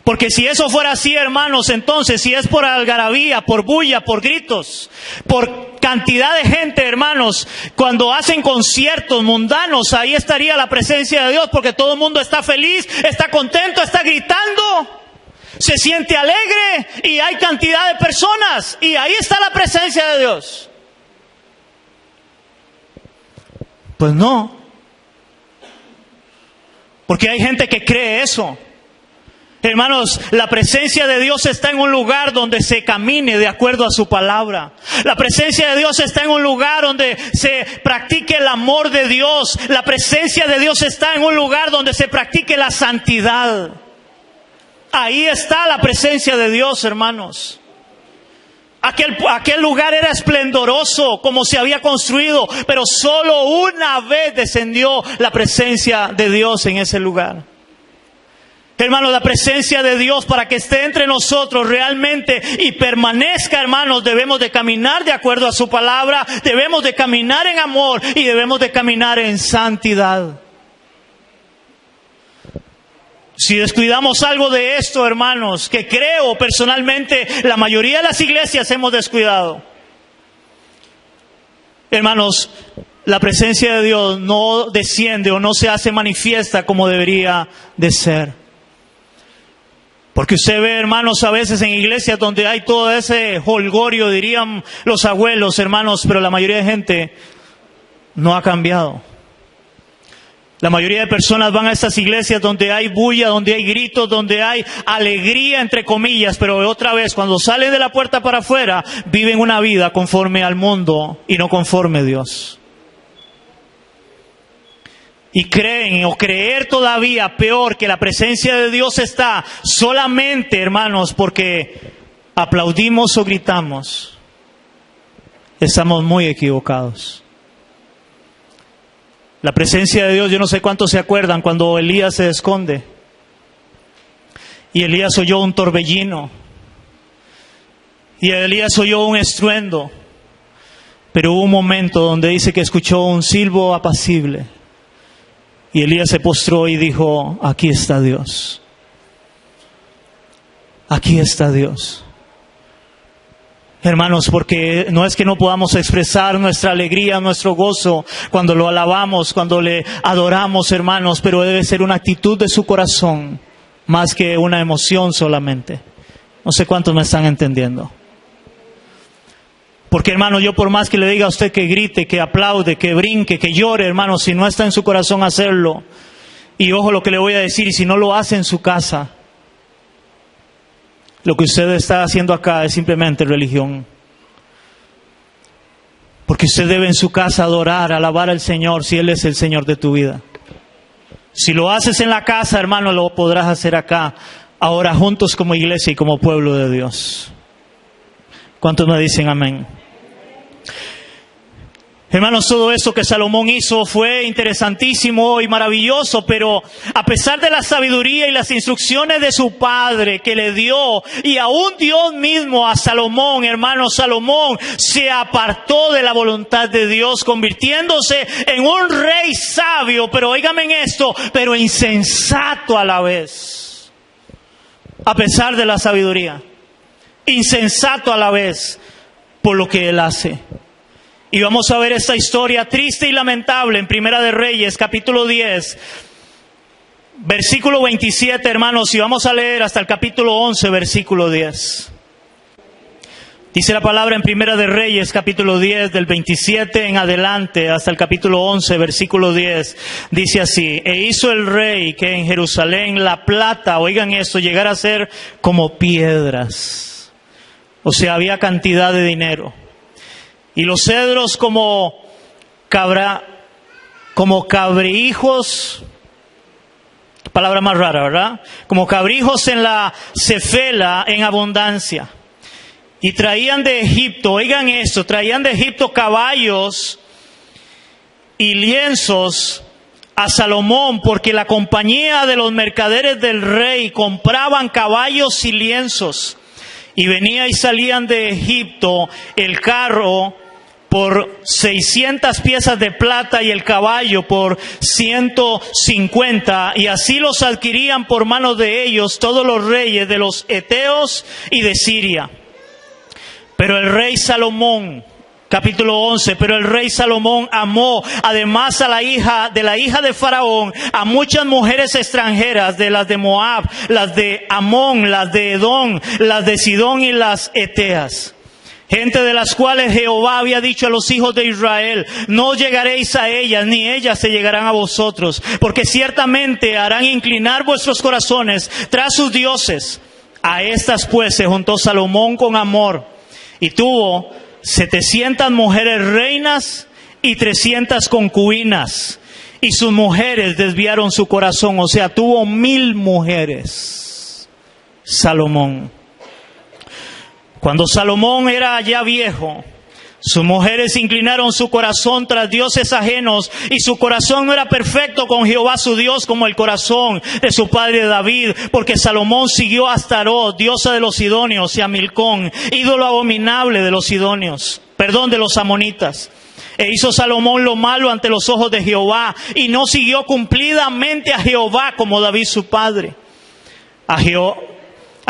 Porque si eso fuera así, hermanos, entonces si es por algarabía, por bulla, por gritos, por cantidad de gente, hermanos, cuando hacen conciertos mundanos, ahí estaría la presencia de Dios, porque todo el mundo está feliz, está contento, está gritando, se siente alegre y hay cantidad de personas y ahí está la presencia de Dios. Pues no, porque hay gente que cree eso. Hermanos, la presencia de Dios está en un lugar donde se camine de acuerdo a su palabra. La presencia de Dios está en un lugar donde se practique el amor de Dios. La presencia de Dios está en un lugar donde se practique la santidad. Ahí está la presencia de Dios, hermanos. Aquel lugar era esplendoroso como se había construido, pero solo una vez descendió la presencia de Dios en ese lugar. Hermanos, la presencia de Dios, para que esté entre nosotros realmente y permanezca, hermanos, debemos de caminar de acuerdo a su palabra, debemos de caminar en amor y debemos de caminar en santidad. Si descuidamos algo de esto, hermanos, que creo personalmente la mayoría de las iglesias hemos descuidado, hermanos, la presencia de Dios no desciende o no se hace manifiesta como debería de ser. Porque usted ve, hermanos, a veces en iglesias donde hay todo ese jolgorio, dirían los abuelos, hermanos, pero la mayoría de gente no ha cambiado. La mayoría de personas van a estas iglesias donde hay bulla, donde hay gritos, donde hay alegría, entre comillas, pero otra vez, cuando salen de la puerta para afuera, viven una vida conforme al mundo y no conforme a Dios. Y creen o creer todavía peor que la presencia de Dios está solamente, hermanos, porque aplaudimos o gritamos. Estamos muy equivocados. La presencia de Dios, yo no sé cuántos se acuerdan cuando Elías se esconde. Y Elías oyó un torbellino. Y Elías oyó un estruendo. Pero hubo un momento donde dice que escuchó un silbo apacible. Y Elías se postró y dijo, aquí está Dios. Aquí está Dios. Hermanos, porque no es que no podamos expresar nuestra alegría, nuestro gozo cuando lo alabamos, cuando le adoramos, hermanos, pero debe ser una actitud de su corazón, más que una emoción solamente. No sé cuántos me están entendiendo. Porque, hermano, yo por más que le diga a usted que grite, que aplaude, que brinque, que llore, hermano, si no está en su corazón hacerlo, y ojo lo que le voy a decir, y si no lo hace en su casa, lo que usted está haciendo acá es simplemente religión. Porque usted debe en su casa adorar, alabar al Señor, si Él es el Señor de tu vida. Si lo haces en la casa, hermano, lo podrás hacer acá, ahora juntos como iglesia y como pueblo de Dios. ¿Cuántos me dicen amén? Hermanos, todo esto que Salomón hizo fue interesantísimo y maravilloso, pero a pesar de la sabiduría y las instrucciones de su padre que le dio, y aún Dios mismo a Salomón, hermanos, Salomón se apartó de la voluntad de Dios, convirtiéndose en un rey sabio, pero óigame en esto, pero insensato a la vez. A pesar de la sabiduría, insensato a la vez por lo que él hace. Y vamos a ver esta historia triste y lamentable en Primera de Reyes, capítulo 10, versículo 27, hermanos, y vamos a leer hasta el capítulo 11, versículo 10. Dice la palabra en Primera de Reyes, capítulo 10, del 27 en adelante, hasta el capítulo 11, versículo 10. Dice así: E hizo el rey que en Jerusalén la plata, oigan esto, llegara a ser como piedras. O sea, había cantidad de dinero. Y los cedros como cabrijos, palabra más rara, ¿verdad? Como cabrijos en la cefela en abundancia. Y traían de Egipto, oigan esto, traían de Egipto caballos y lienzos a Salomón, porque la compañía de los mercaderes del rey compraban caballos y lienzos. Y venía y salían de Egipto el carro por 600 piezas de plata y el caballo por 150, y así los adquirían por manos de ellos todos los reyes de los heteos y de Siria. Pero el rey Salomón, capítulo 11, pero el rey Salomón amó además a la hija de Faraón, a muchas mujeres extranjeras, de las de Moab, las de Amón, las de Edom, las de Sidón y las heteas. gente de las cuales Jehová había dicho a los hijos de Israel, no llegaréis a ellas, ni ellas se llegarán a vosotros, porque ciertamente harán inclinar vuestros corazones tras sus dioses. A estas pues se juntó Salomón con amor, y tuvo 700 mujeres reinas y 300 concubinas, y sus mujeres desviaron su corazón, o sea, tuvo 1000 mujeres, Salomón. Cuando Salomón era ya viejo, sus mujeres inclinaron su corazón tras dioses ajenos, y su corazón no era perfecto con Jehová su Dios como el corazón de su padre David, porque Salomón siguió a Astarot, diosa de los sidonios, y a Milcón, ídolo abominable de los sidonios, de los amonitas. E hizo Salomón lo malo ante los ojos de Jehová, y no siguió cumplidamente a Jehová como David su padre. A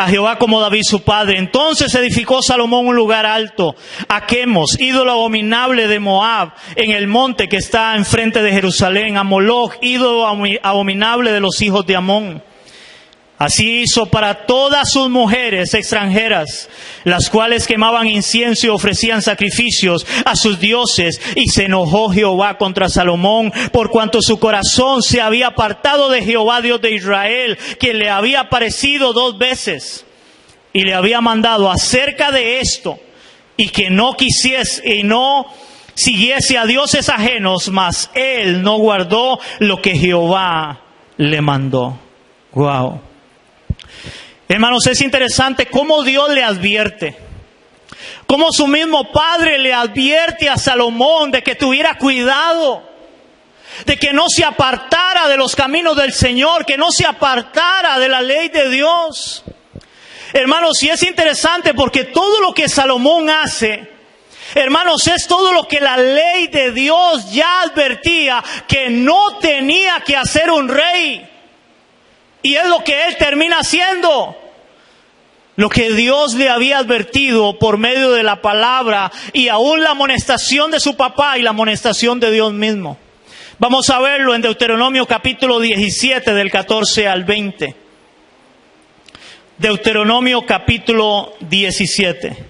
Jehová como David su padre. Entonces edificó Salomón un lugar alto, a Quemos, ídolo abominable de Moab, en el monte que está enfrente de Jerusalén, a Moloch, ídolo abominable de los hijos de Amón. Así hizo para todas sus mujeres extranjeras, las cuales quemaban incienso y ofrecían sacrificios a sus dioses, y se enojó Jehová contra Salomón, por cuanto su corazón se había apartado de Jehová Dios de Israel, que le había aparecido 2 veces, y le había mandado acerca de esto, y que no quisiese y no siguiese a dioses ajenos, mas él no guardó lo que Jehová le mandó. Wow. Hermanos, es interesante cómo Dios le advierte, cómo su mismo padre le advierte a Salomón de que tuviera cuidado, de que no se apartara de los caminos del Señor, que no se apartara de la ley de Dios. Hermanos, y es interesante porque todo lo que Salomón hace, hermanos, es todo lo que la ley de Dios ya advertía que no tenía que hacer un rey. Y es lo que él termina haciendo. Lo que Dios le había advertido por medio de la palabra, y aún la amonestación de su papá y la amonestación de Dios mismo. Vamos a verlo en Deuteronomio capítulo 17 del 14 al 20. Deuteronomio capítulo 17.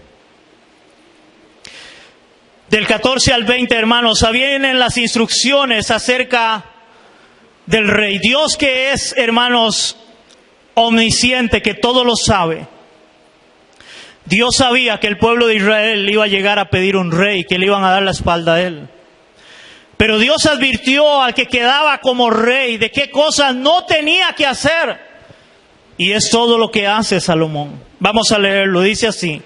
Del 14 al 20, hermanos, vienen las instrucciones acerca del rey. Dios, que es, hermanos, omnisciente, que todo lo sabe. Dios sabía que el pueblo de Israel iba a llegar a pedir un rey, que le iban a dar la espalda a él. Pero Dios advirtió al que quedaba como rey de qué cosas no tenía que hacer. Y es todo lo que hace Salomón. Vamos a leerlo, dice así: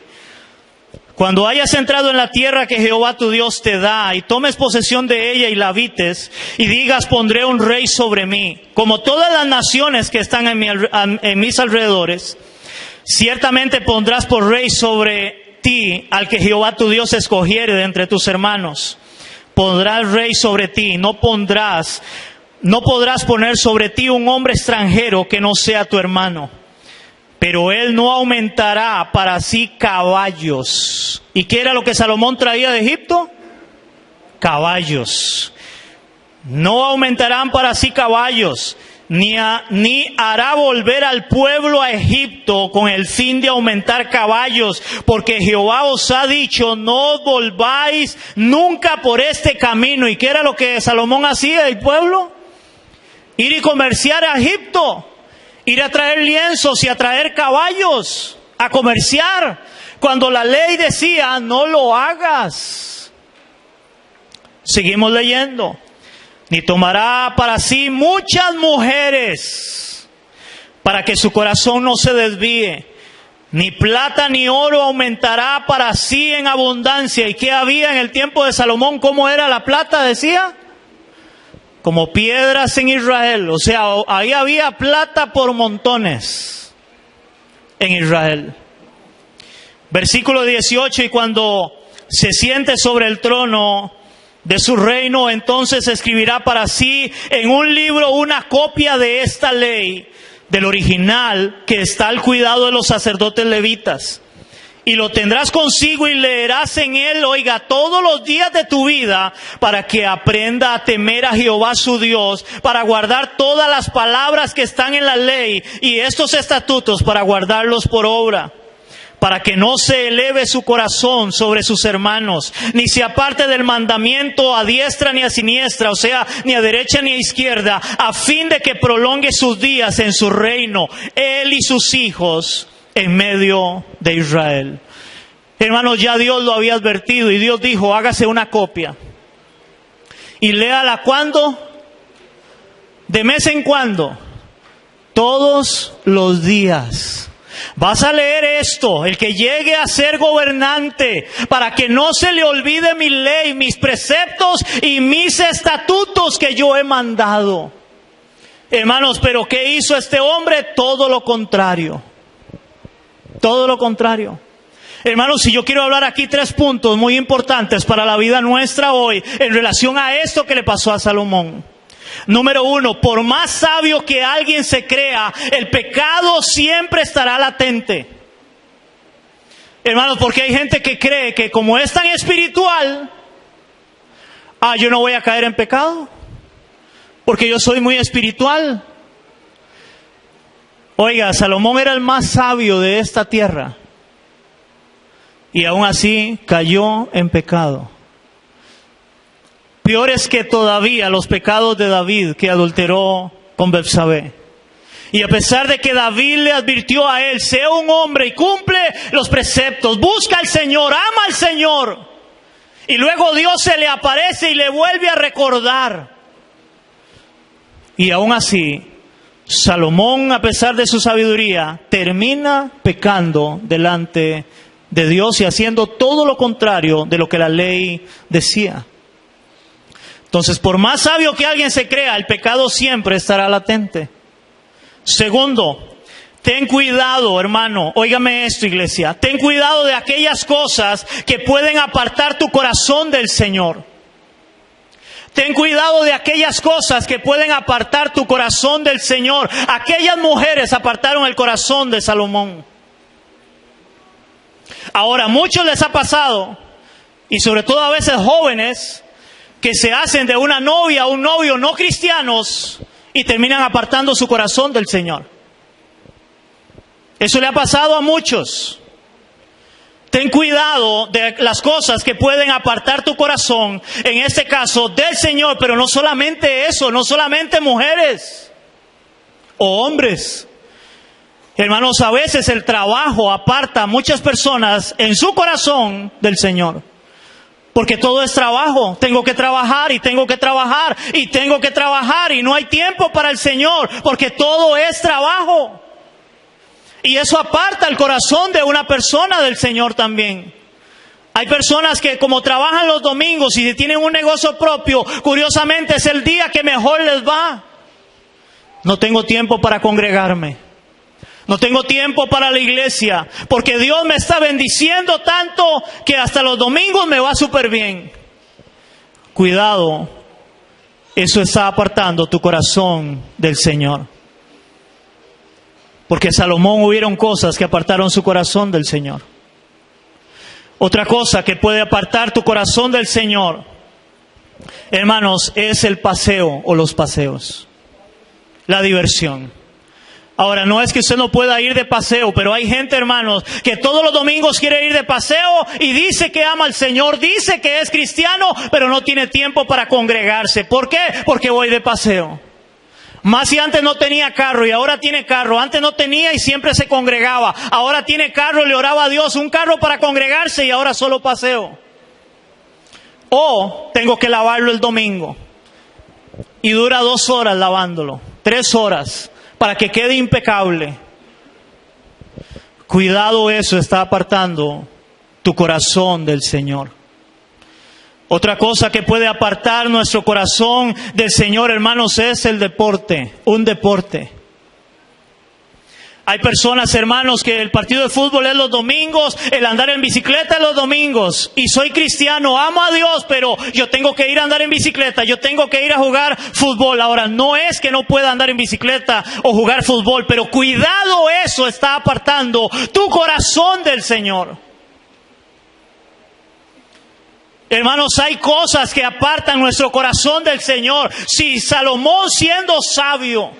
cuando hayas entrado en la tierra que Jehová tu Dios te da, y tomes posesión de ella y la habites, y digas, pondré un rey sobre mí, como todas las naciones que están en mis alrededores, ciertamente pondrás por rey sobre ti al que Jehová tu Dios escogiere de entre tus hermanos. Pondrás rey sobre ti, no podrás poner sobre ti un hombre extranjero que no sea tu hermano. Pero él no aumentará para sí caballos. ¿Y qué era lo que Salomón traía de Egipto? Caballos. No aumentarán para sí caballos, ni hará volver al pueblo a Egipto con el fin de aumentar caballos, porque Jehová os ha dicho, no volváis nunca por este camino. ¿Y qué era lo que Salomón hacía del pueblo? Ir y comerciar a Egipto. Ir a traer lienzos y a traer caballos, a comerciar, cuando la ley decía, no lo hagas. Seguimos leyendo. Ni tomará para sí muchas mujeres, para que su corazón no se desvíe. Ni plata ni oro aumentará para sí en abundancia. ¿Y qué había en el tiempo de Salomón? ¿Cómo era la plata? Decía, como piedras en Israel. O sea, ahí había plata por montones en Israel. Versículo 18: y cuando se siente sobre el trono de su reino, entonces escribirá para sí en un libro una copia de esta ley, del original, que está al cuidado de los sacerdotes levitas. Y lo tendrás consigo y leerás en él, oiga, todos los días de tu vida, para que aprenda a temer a Jehová su Dios, para guardar todas las palabras que están en la ley y estos estatutos, para guardarlos por obra, para que no se eleve su corazón sobre sus hermanos, ni se aparte del mandamiento a diestra ni a siniestra, o sea, ni a derecha ni a izquierda, a fin de que prolongue sus días en su reino, él y sus hijos en medio de Israel. Hermanos, ya Dios lo había advertido y Dios dijo, hágase una copia. Y léala ¿cuándo? De mes en cuando. Todos los días. Vas a leer esto, el que llegue a ser gobernante, para que no se le olvide mi ley, mis preceptos y mis estatutos que yo he mandado. Hermanos, pero ¿qué hizo este hombre? Todo lo contrario. Todo lo contrario. Hermanos, si yo quiero hablar aquí 3 puntos muy importantes para la vida nuestra hoy en relación a esto que le pasó a Salomón. Número 1, por más sabio que alguien se crea, el pecado siempre estará latente. Hermanos, porque hay gente que cree que como es tan espiritual, yo no voy a caer en pecado, porque yo soy muy espiritual. Oiga, Salomón era el más sabio de esta tierra. Y aún así cayó en pecado. Peor es que todavía los pecados de David, que adulteró con Betsabé. Y a pesar de que David le advirtió a él, sea un hombre y cumple los preceptos, busca al Señor, ama al Señor. Y luego Dios se le aparece y le vuelve a recordar. Y aún así, Salomón, a pesar de su sabiduría, termina pecando delante de Dios y haciendo todo lo contrario de lo que la ley decía. Entonces, por más sabio que alguien se crea, el pecado siempre estará latente. Segundo, ten cuidado, hermano, óigame esto, iglesia, ten cuidado de aquellas cosas que pueden apartar tu corazón del Señor. Ten cuidado de aquellas cosas que pueden apartar tu corazón del Señor. Aquellas mujeres apartaron el corazón de Salomón. Ahora, a muchos les ha pasado, y sobre todo a veces jóvenes, que se hacen de una novia o un novio no cristianos y terminan apartando su corazón del Señor. Eso le ha pasado a muchos. Ten cuidado de las cosas que pueden apartar tu corazón, en este caso del Señor, pero no solamente eso, no solamente mujeres o hombres. Hermanos, a veces el trabajo aparta a muchas personas en su corazón del Señor. Porque todo es trabajo. Tengo que trabajar y tengo que trabajar y tengo que trabajar y no hay tiempo para el Señor, porque todo es trabajo. Y eso aparta el corazón de una persona del Señor también. Hay personas que como trabajan los domingos y tienen un negocio propio, curiosamente es el día que mejor les va. No tengo tiempo para congregarme. No tengo tiempo para la iglesia, porque Dios me está bendiciendo tanto que hasta los domingos me va súper bien. Cuidado, eso está apartando tu corazón del Señor. Porque Salomón hubieron cosas que apartaron su corazón del Señor. Otra cosa que puede apartar tu corazón del Señor, hermanos, es el paseo o los paseos. La diversión. Ahora, no es que usted no pueda ir de paseo, pero hay gente, hermanos, que todos los domingos quiere ir de paseo y dice que ama al Señor, dice que es cristiano, pero no tiene tiempo para congregarse. ¿Por qué? Porque voy de paseo. Más si antes no tenía carro y ahora tiene carro. Antes no tenía y siempre se congregaba. Ahora tiene carro y le oraba a Dios, un carro para congregarse y ahora solo paseo. O tengo que lavarlo el domingo y dura 2 horas lavándolo, 3 horas. Para que quede impecable. Cuidado, eso está apartando tu corazón del Señor. Otra cosa que puede apartar nuestro corazón del Señor, hermanos, es el deporte. Un deporte. Hay personas, hermanos, que el partido de fútbol es los domingos, el andar en bicicleta es los domingos. Y soy cristiano, amo a Dios, pero yo tengo que ir a andar en bicicleta, yo tengo que ir a jugar fútbol. Ahora, no es que no pueda andar en bicicleta o jugar fútbol, pero cuidado, eso está apartando tu corazón del Señor. Hermanos, hay cosas que apartan nuestro corazón del Señor. Si Salomón, siendo sabio,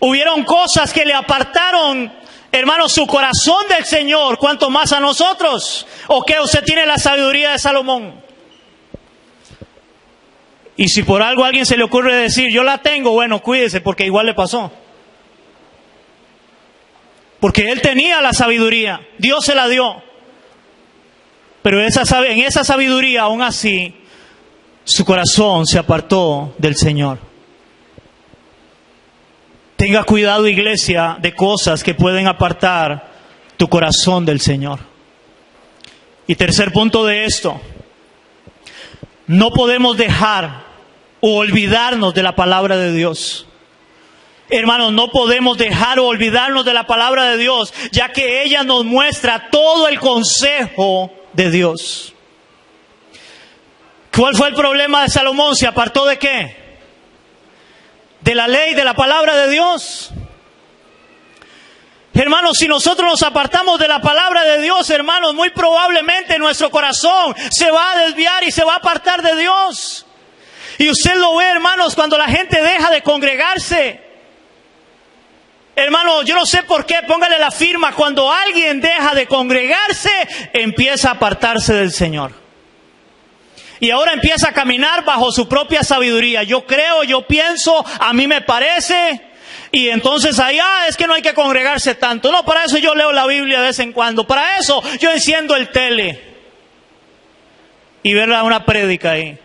hubieron cosas que le apartaron Hermano, su corazón del Señor, ¿cuánto más a nosotros? ¿O qué? Usted tiene la sabiduría de Salomón. Y si por algo a alguien se le ocurre decir, yo la tengo, bueno, cuídese, porque igual le pasó. Porque él tenía la sabiduría, Dios se la dio. Pero en esa sabiduría, aún así, su corazón se apartó del Señor. Tenga cuidado, iglesia, de cosas que pueden apartar tu corazón del Señor. Y tercer punto de esto, no podemos dejar o olvidarnos de la palabra de Dios. Hermanos, no podemos dejar o olvidarnos de la palabra de Dios, ya que ella nos muestra todo el consejo de Dios. ¿Cuál fue el problema de Salomón? ¿Se apartó de qué? De la ley, de la palabra de Dios. Hermanos, si nosotros nos apartamos de la palabra de Dios, hermanos, muy probablemente nuestro corazón se va a desviar y se va a apartar de Dios. Y usted lo ve, hermanos, cuando la gente deja de congregarse. Hermano, yo no sé por qué, póngale la firma, cuando alguien deja de congregarse, empieza a apartarse del Señor. Y ahora empieza a caminar bajo su propia sabiduría. Yo creo, yo pienso, a mí me parece. Y entonces allá es que no hay que congregarse tanto. No, para eso yo leo la Biblia de vez en cuando. Para eso yo enciendo el tele. Y ver una prédica ahí.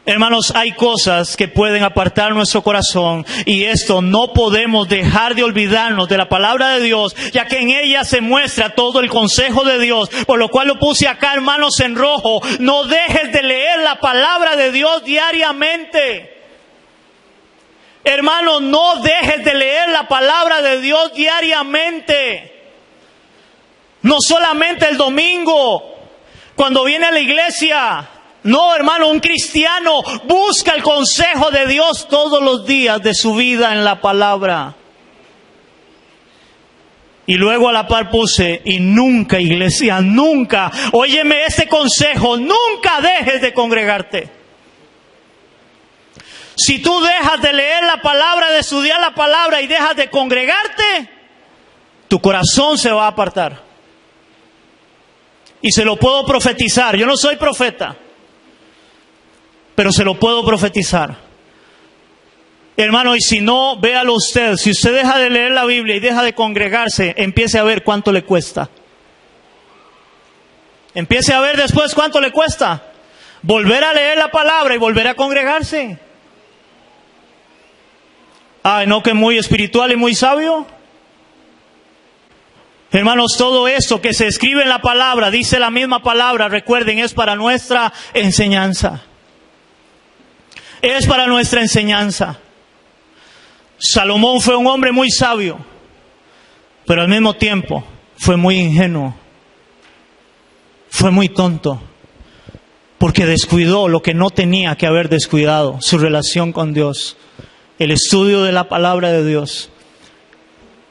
Hermanos, hay cosas que pueden apartar nuestro corazón y esto no podemos dejar de olvidarnos de la palabra de Dios, ya que en ella se muestra todo el consejo de Dios, por lo cual lo puse acá, hermanos, en rojo. No dejes de leer la palabra de Dios diariamente. Hermanos, no dejes de leer la palabra de Dios diariamente. No solamente el domingo, cuando viene a la iglesia. No, hermano, un cristiano busca el consejo de Dios todos los días de su vida en la palabra. Y luego a la par puse, y nunca, iglesia, nunca, óyeme este consejo, nunca dejes de congregarte. Si tú dejas de leer la palabra, de estudiar la palabra y dejas de congregarte, tu corazón se va a apartar. Y se lo puedo profetizar, yo no soy profeta. Pero se lo puedo profetizar. Hermano, y si no, véalo usted. Si usted deja de leer la Biblia y deja de congregarse, empiece a ver cuánto le cuesta. Empiece a ver después cuánto le cuesta. Volver a leer la palabra y volver a congregarse. Ay, no, que muy espiritual y muy sabio. Hermanos, todo esto que se escribe en la palabra, dice la misma palabra, recuerden, es para nuestra enseñanza. Es para nuestra enseñanza. Salomón fue un hombre muy sabio, pero al mismo tiempo fue muy ingenuo. Fue muy tonto, porque descuidó lo que no tenía que haber descuidado, su relación con Dios, el estudio de la palabra de Dios.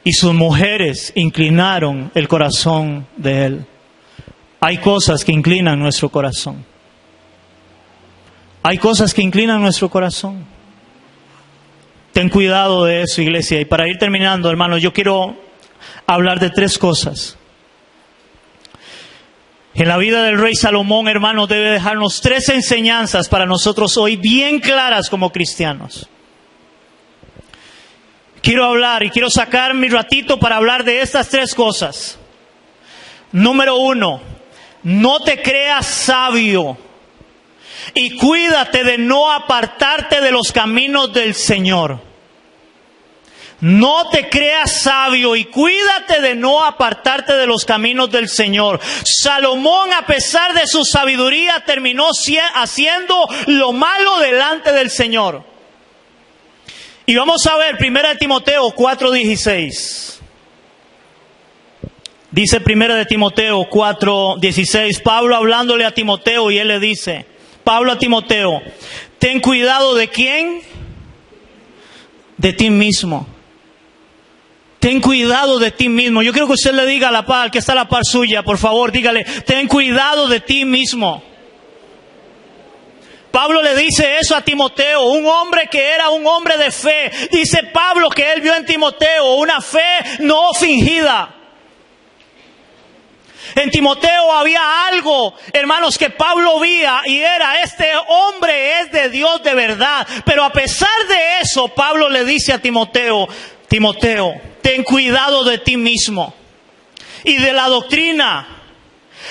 Y sus mujeres inclinaron el corazón de él. Hay cosas que inclinan nuestro corazón. Hay cosas que inclinan nuestro corazón. Ten cuidado de eso, iglesia. Y para ir terminando, hermanos, yo quiero hablar de 3 cosas. En la vida del rey Salomón, hermanos, debe dejarnos 3 enseñanzas para nosotros hoy bien claras como cristianos. Quiero hablar y quiero sacar mi ratito para hablar de estas 3 cosas. Número 1, no te creas sabio. Y cuídate de no apartarte de los caminos del Señor. No te creas sabio y cuídate de no apartarte de los caminos del Señor. Salomón, a pesar de su sabiduría, terminó haciendo lo malo delante del Señor. Y vamos a ver 1 Timoteo 4:16. Dice 1 Timoteo 4:16, Pablo hablándole a Timoteo y él le dice, Pablo a Timoteo, ten cuidado ¿de quién? De ti mismo. Ten cuidado de ti mismo. Yo quiero que usted le diga a la par, que está a la par suya, por favor, dígale, ten cuidado de ti mismo. Pablo le dice eso a Timoteo, un hombre que era un hombre de fe. Dice Pablo que él vio en Timoteo una fe no fingida. En Timoteo había algo, hermanos, que Pablo veía y era: este hombre es de Dios de verdad. Pero a pesar de eso, Pablo le dice a Timoteo: Timoteo, ten cuidado de ti mismo y de la doctrina.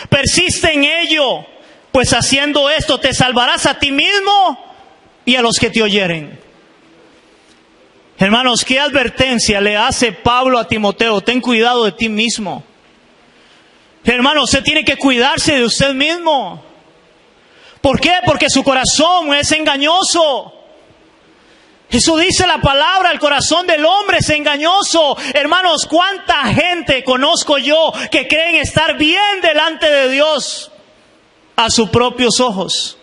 Persiste en ello, pues haciendo esto te salvarás a ti mismo y a los que te oyeren. Hermanos, ¿qué advertencia le hace Pablo a Timoteo? Ten cuidado de ti mismo. Hermano, usted tiene que cuidarse de usted mismo. ¿Por qué? Porque su corazón es engañoso. Eso dice la palabra, el corazón del hombre es engañoso. Hermanos, ¿cuánta gente conozco yo que creen estar bien delante de Dios a sus propios ojos?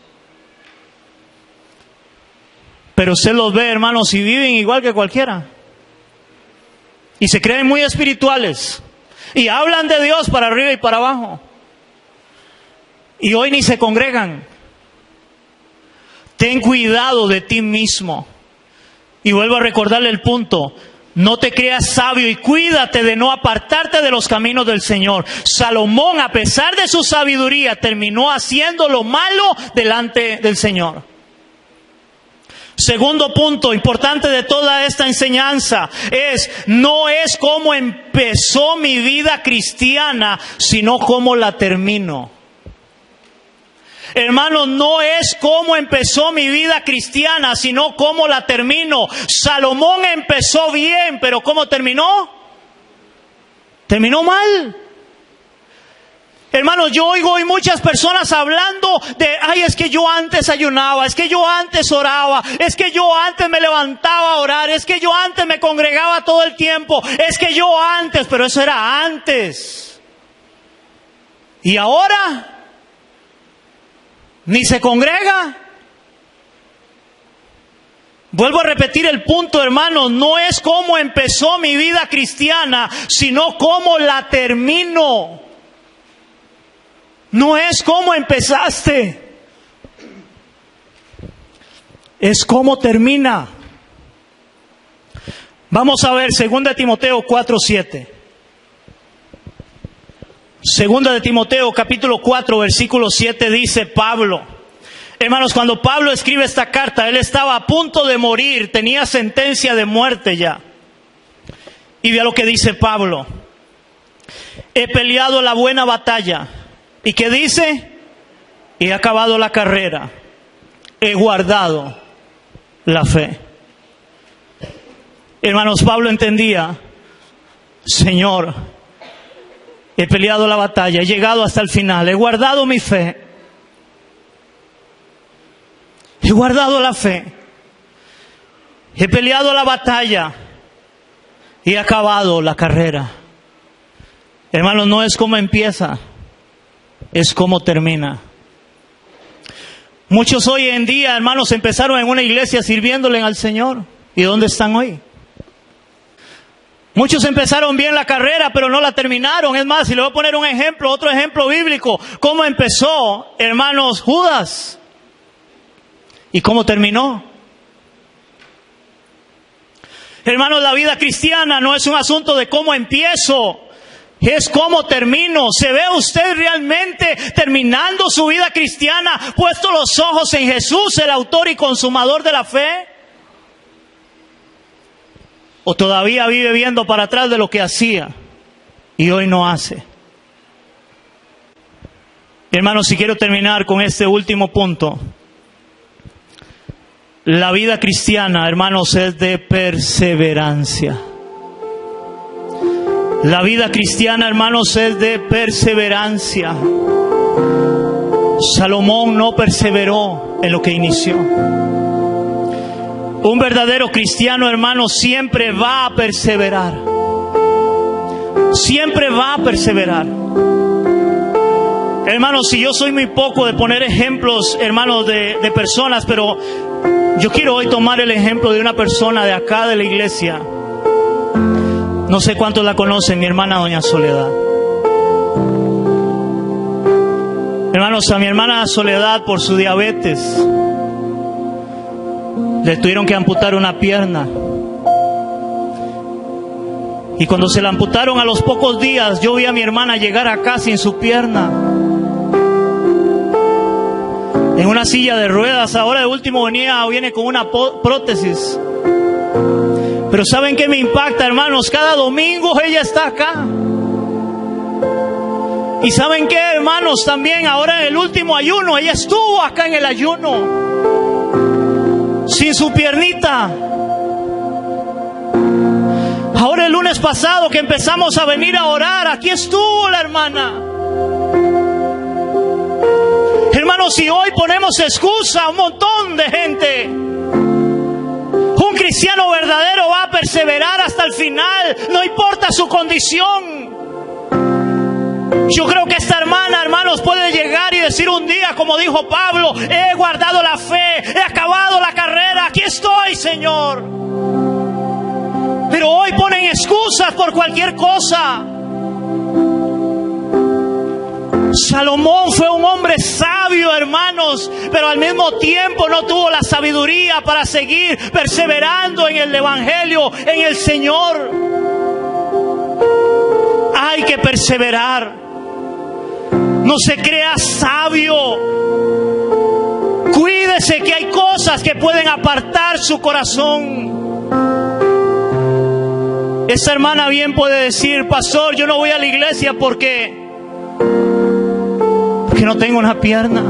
Pero usted los ve, hermanos, y viven igual que cualquiera. Y se creen muy espirituales. Y hablan de Dios para arriba y para abajo. Y hoy ni se congregan. Ten cuidado de ti mismo. Y vuelvo a recordarle el punto: no te creas sabio y cuídate de no apartarte de los caminos del Señor. Salomón, a pesar de su sabiduría, terminó haciendo lo malo delante del Señor. Segundo punto importante de toda esta enseñanza es: no es cómo empezó mi vida cristiana, sino cómo la termino. Hermanos, no es cómo empezó mi vida cristiana, sino cómo la termino. Salomón empezó bien, pero ¿cómo terminó? Terminó mal. Hermanos, yo oigo hoy muchas personas hablando de: ay, es que yo antes ayunaba, es que yo antes oraba, es que yo antes me levantaba a orar, es que yo antes me congregaba todo el tiempo, es que yo antes, pero eso era antes. ¿Y ahora? ¿Ni se congrega? Vuelvo a repetir el punto, hermanos: no es cómo empezó mi vida cristiana, sino cómo la termino. No es cómo empezaste, es cómo termina. Vamos a ver 2 Timoteo 4:7. 2 de Timoteo capítulo 4 versículo 7 dice Pablo. Hermanos, cuando Pablo escribe esta carta, él estaba a punto de morir, tenía sentencia de muerte ya. Y vea lo que dice Pablo: he peleado la buena batalla. ¿Y qué dice? He acabado la carrera, he guardado la fe. Hermanos, Pablo entendía: Señor, he peleado la batalla, he llegado hasta el final, he guardado mi fe, he guardado la fe, he peleado la batalla y he acabado la carrera. Hermanos, no es como empieza, es como termina. Muchos hoy en día, hermanos, empezaron en una iglesia sirviéndole al Señor. ¿Y dónde están hoy? Muchos empezaron bien la carrera, pero no la terminaron. Es más, si le voy a poner un ejemplo, otro ejemplo bíblico: ¿cómo empezó, hermanos, Judas? ¿Y cómo terminó? Hermanos, la vida cristiana no es un asunto de cómo empiezo, es cómo termino. ¿Se ve usted realmente terminando su vida cristiana, puesto los ojos en Jesús, el autor y consumador de la fe? ¿O todavía vive viendo para atrás de lo que hacía y hoy no hace? Hermanos, si quiero terminar con este último punto: la vida cristiana, hermanos, es de perseverancia. La vida cristiana, hermanos, es de perseverancia. Salomón no perseveró en lo que inició. Un verdadero cristiano, hermanos, siempre va a perseverar. Siempre va a perseverar. Hermanos, si yo soy muy poco de poner ejemplos, hermanos, de personas, pero yo quiero hoy tomar el ejemplo de una persona de acá de la iglesia. No sé cuántos la conocen, mi hermana doña Soledad. Hermanos, a mi hermana Soledad, por su diabetes, Le tuvieron que amputar una pierna. Y cuando se la amputaron a los pocos días, yo vi a mi hermana llegar acá sin su pierna, en una silla de ruedas. Ahora de último viene con una prótesis. Pero ¿saben qué me impacta, hermanos? Cada domingo ella está acá. Y ¿saben qué, hermanos? También ahora en el último ayuno, ella estuvo acá en el ayuno, sin su piernita. Ahora el lunes pasado que empezamos a venir a orar, aquí estuvo la hermana. Hermanos, si hoy ponemos excusa a un montón de gente, un cristiano verdadero va a perseverar hasta el final, no importa su condición. Yo creo que esta hermana, hermanos, puede llegar y decir un día, como dijo Pablo: he guardado la fe, he acabado la carrera, aquí estoy, Señor. Pero hoy ponen excusas por cualquier cosa. Salomón fue un hombre sabio, hermanos, pero al mismo tiempo no tuvo la sabiduría para seguir perseverando en el Evangelio, en el Señor. Hay que perseverar. No se crea sabio. Cuídese que hay cosas que pueden apartar su corazón. Esta hermana bien puede decir: pastor, yo no voy a la iglesia porque no tengo una pierna,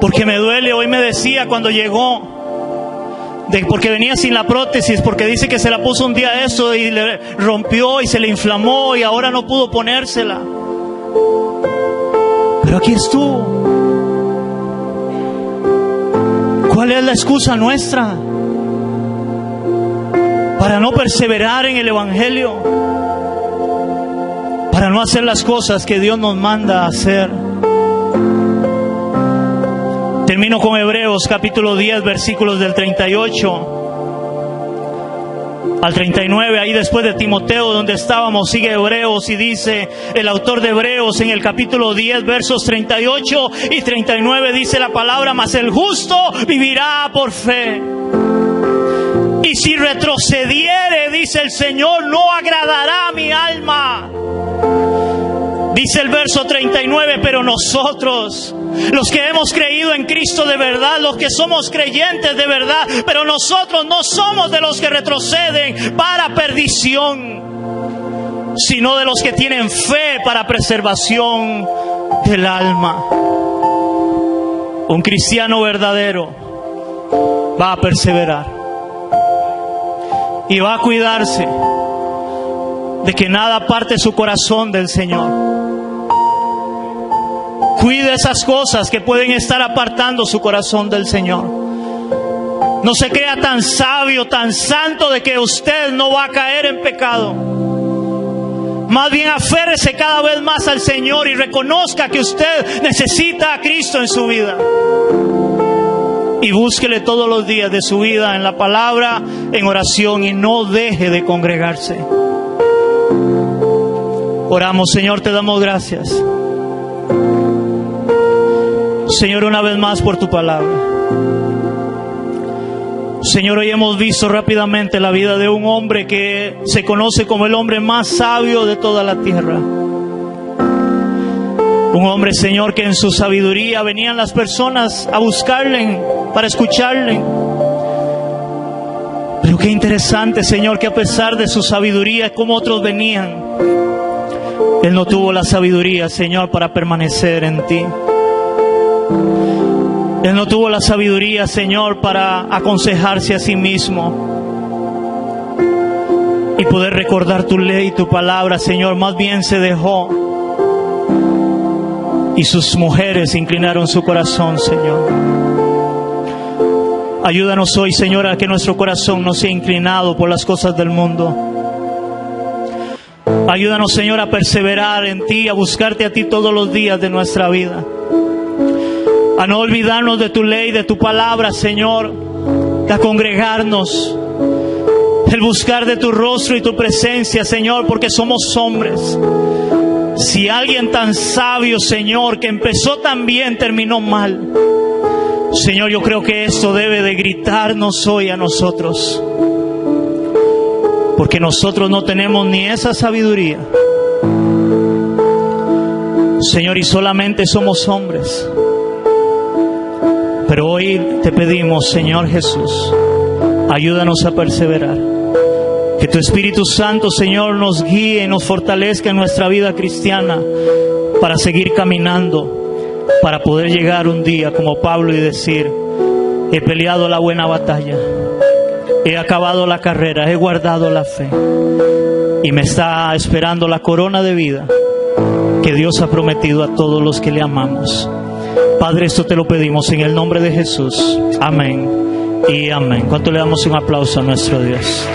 porque me duele. Hoy me decía cuando llegó, porque venía sin la prótesis, porque dice que se la puso un día eso y le rompió y se le inflamó y ahora no pudo ponérsela. Pero aquí estuvo. ¿Cuál es la excusa nuestra para no perseverar en el Evangelio? Para no hacer las cosas que Dios nos manda a hacer. Termino con Hebreos capítulo 10, versículos del 38 al 39. Ahí después de Timoteo, donde estábamos, sigue Hebreos y dice el autor de Hebreos en el capítulo 10, versos 38 y 39, dice la palabra: mas el justo vivirá por fe. Y si retrocediere, dice el Señor, no agradará a mi alma. Dice el verso 39, pero nosotros, los que hemos creído en Cristo de verdad, los que somos creyentes de verdad, pero nosotros no somos de los que retroceden para perdición, sino de los que tienen fe para preservación del alma. Un cristiano verdadero va a perseverar y va a cuidarse de que nada aparte su corazón del Señor. Cuide esas cosas que pueden estar apartando su corazón del Señor. No se crea tan sabio, tan santo de que usted no va a caer en pecado. Más bien aférrese cada vez más al Señor y reconozca que usted necesita a Cristo en su vida. Y búsquele todos los días de su vida en la palabra, en oración, y no deje de congregarse. Oramos. Señor, te damos gracias, Señor, una vez más por tu palabra. Señor, hoy hemos visto rápidamente la vida de un hombre que se conoce como el hombre más sabio de toda la tierra. Un hombre, Señor, que en su sabiduría venían las personas a buscarle para escucharle. Pero qué interesante, Señor, que a pesar de su sabiduría, como otros venían, él no tuvo la sabiduría, Señor, para permanecer en ti. Él no tuvo la sabiduría, Señor, para aconsejarse a sí mismo y poder recordar tu ley y tu palabra, Señor. Más bien se dejó y sus mujeres inclinaron su corazón, Señor. Ayúdanos hoy, Señor, a que nuestro corazón no sea inclinado por las cosas del mundo. Ayúdanos, Señor, a perseverar en ti, a buscarte a ti todos los días de nuestra vida. A no olvidarnos de tu ley, de tu palabra, Señor. A congregarnos. El buscar de tu rostro y tu presencia, Señor, porque somos hombres. Si alguien tan sabio, Señor, que empezó tan bien, terminó mal. Señor, yo creo que esto debe de gritarnos hoy a nosotros, porque nosotros no tenemos ni esa sabiduría, Señor, y solamente somos hombres. Pero hoy te pedimos, Señor Jesús, ayúdanos a perseverar. Que tu Espíritu Santo, Señor, nos guíe y nos fortalezca en nuestra vida cristiana para seguir caminando, para poder llegar un día como Pablo y decir: he peleado la buena batalla, he acabado la carrera, he guardado la fe, y me está esperando la corona de vida que Dios ha prometido a todos los que le amamos. Padre, esto te lo pedimos en el nombre de Jesús. Amén y amén. ¿Cuánto le damos un aplauso a nuestro Dios?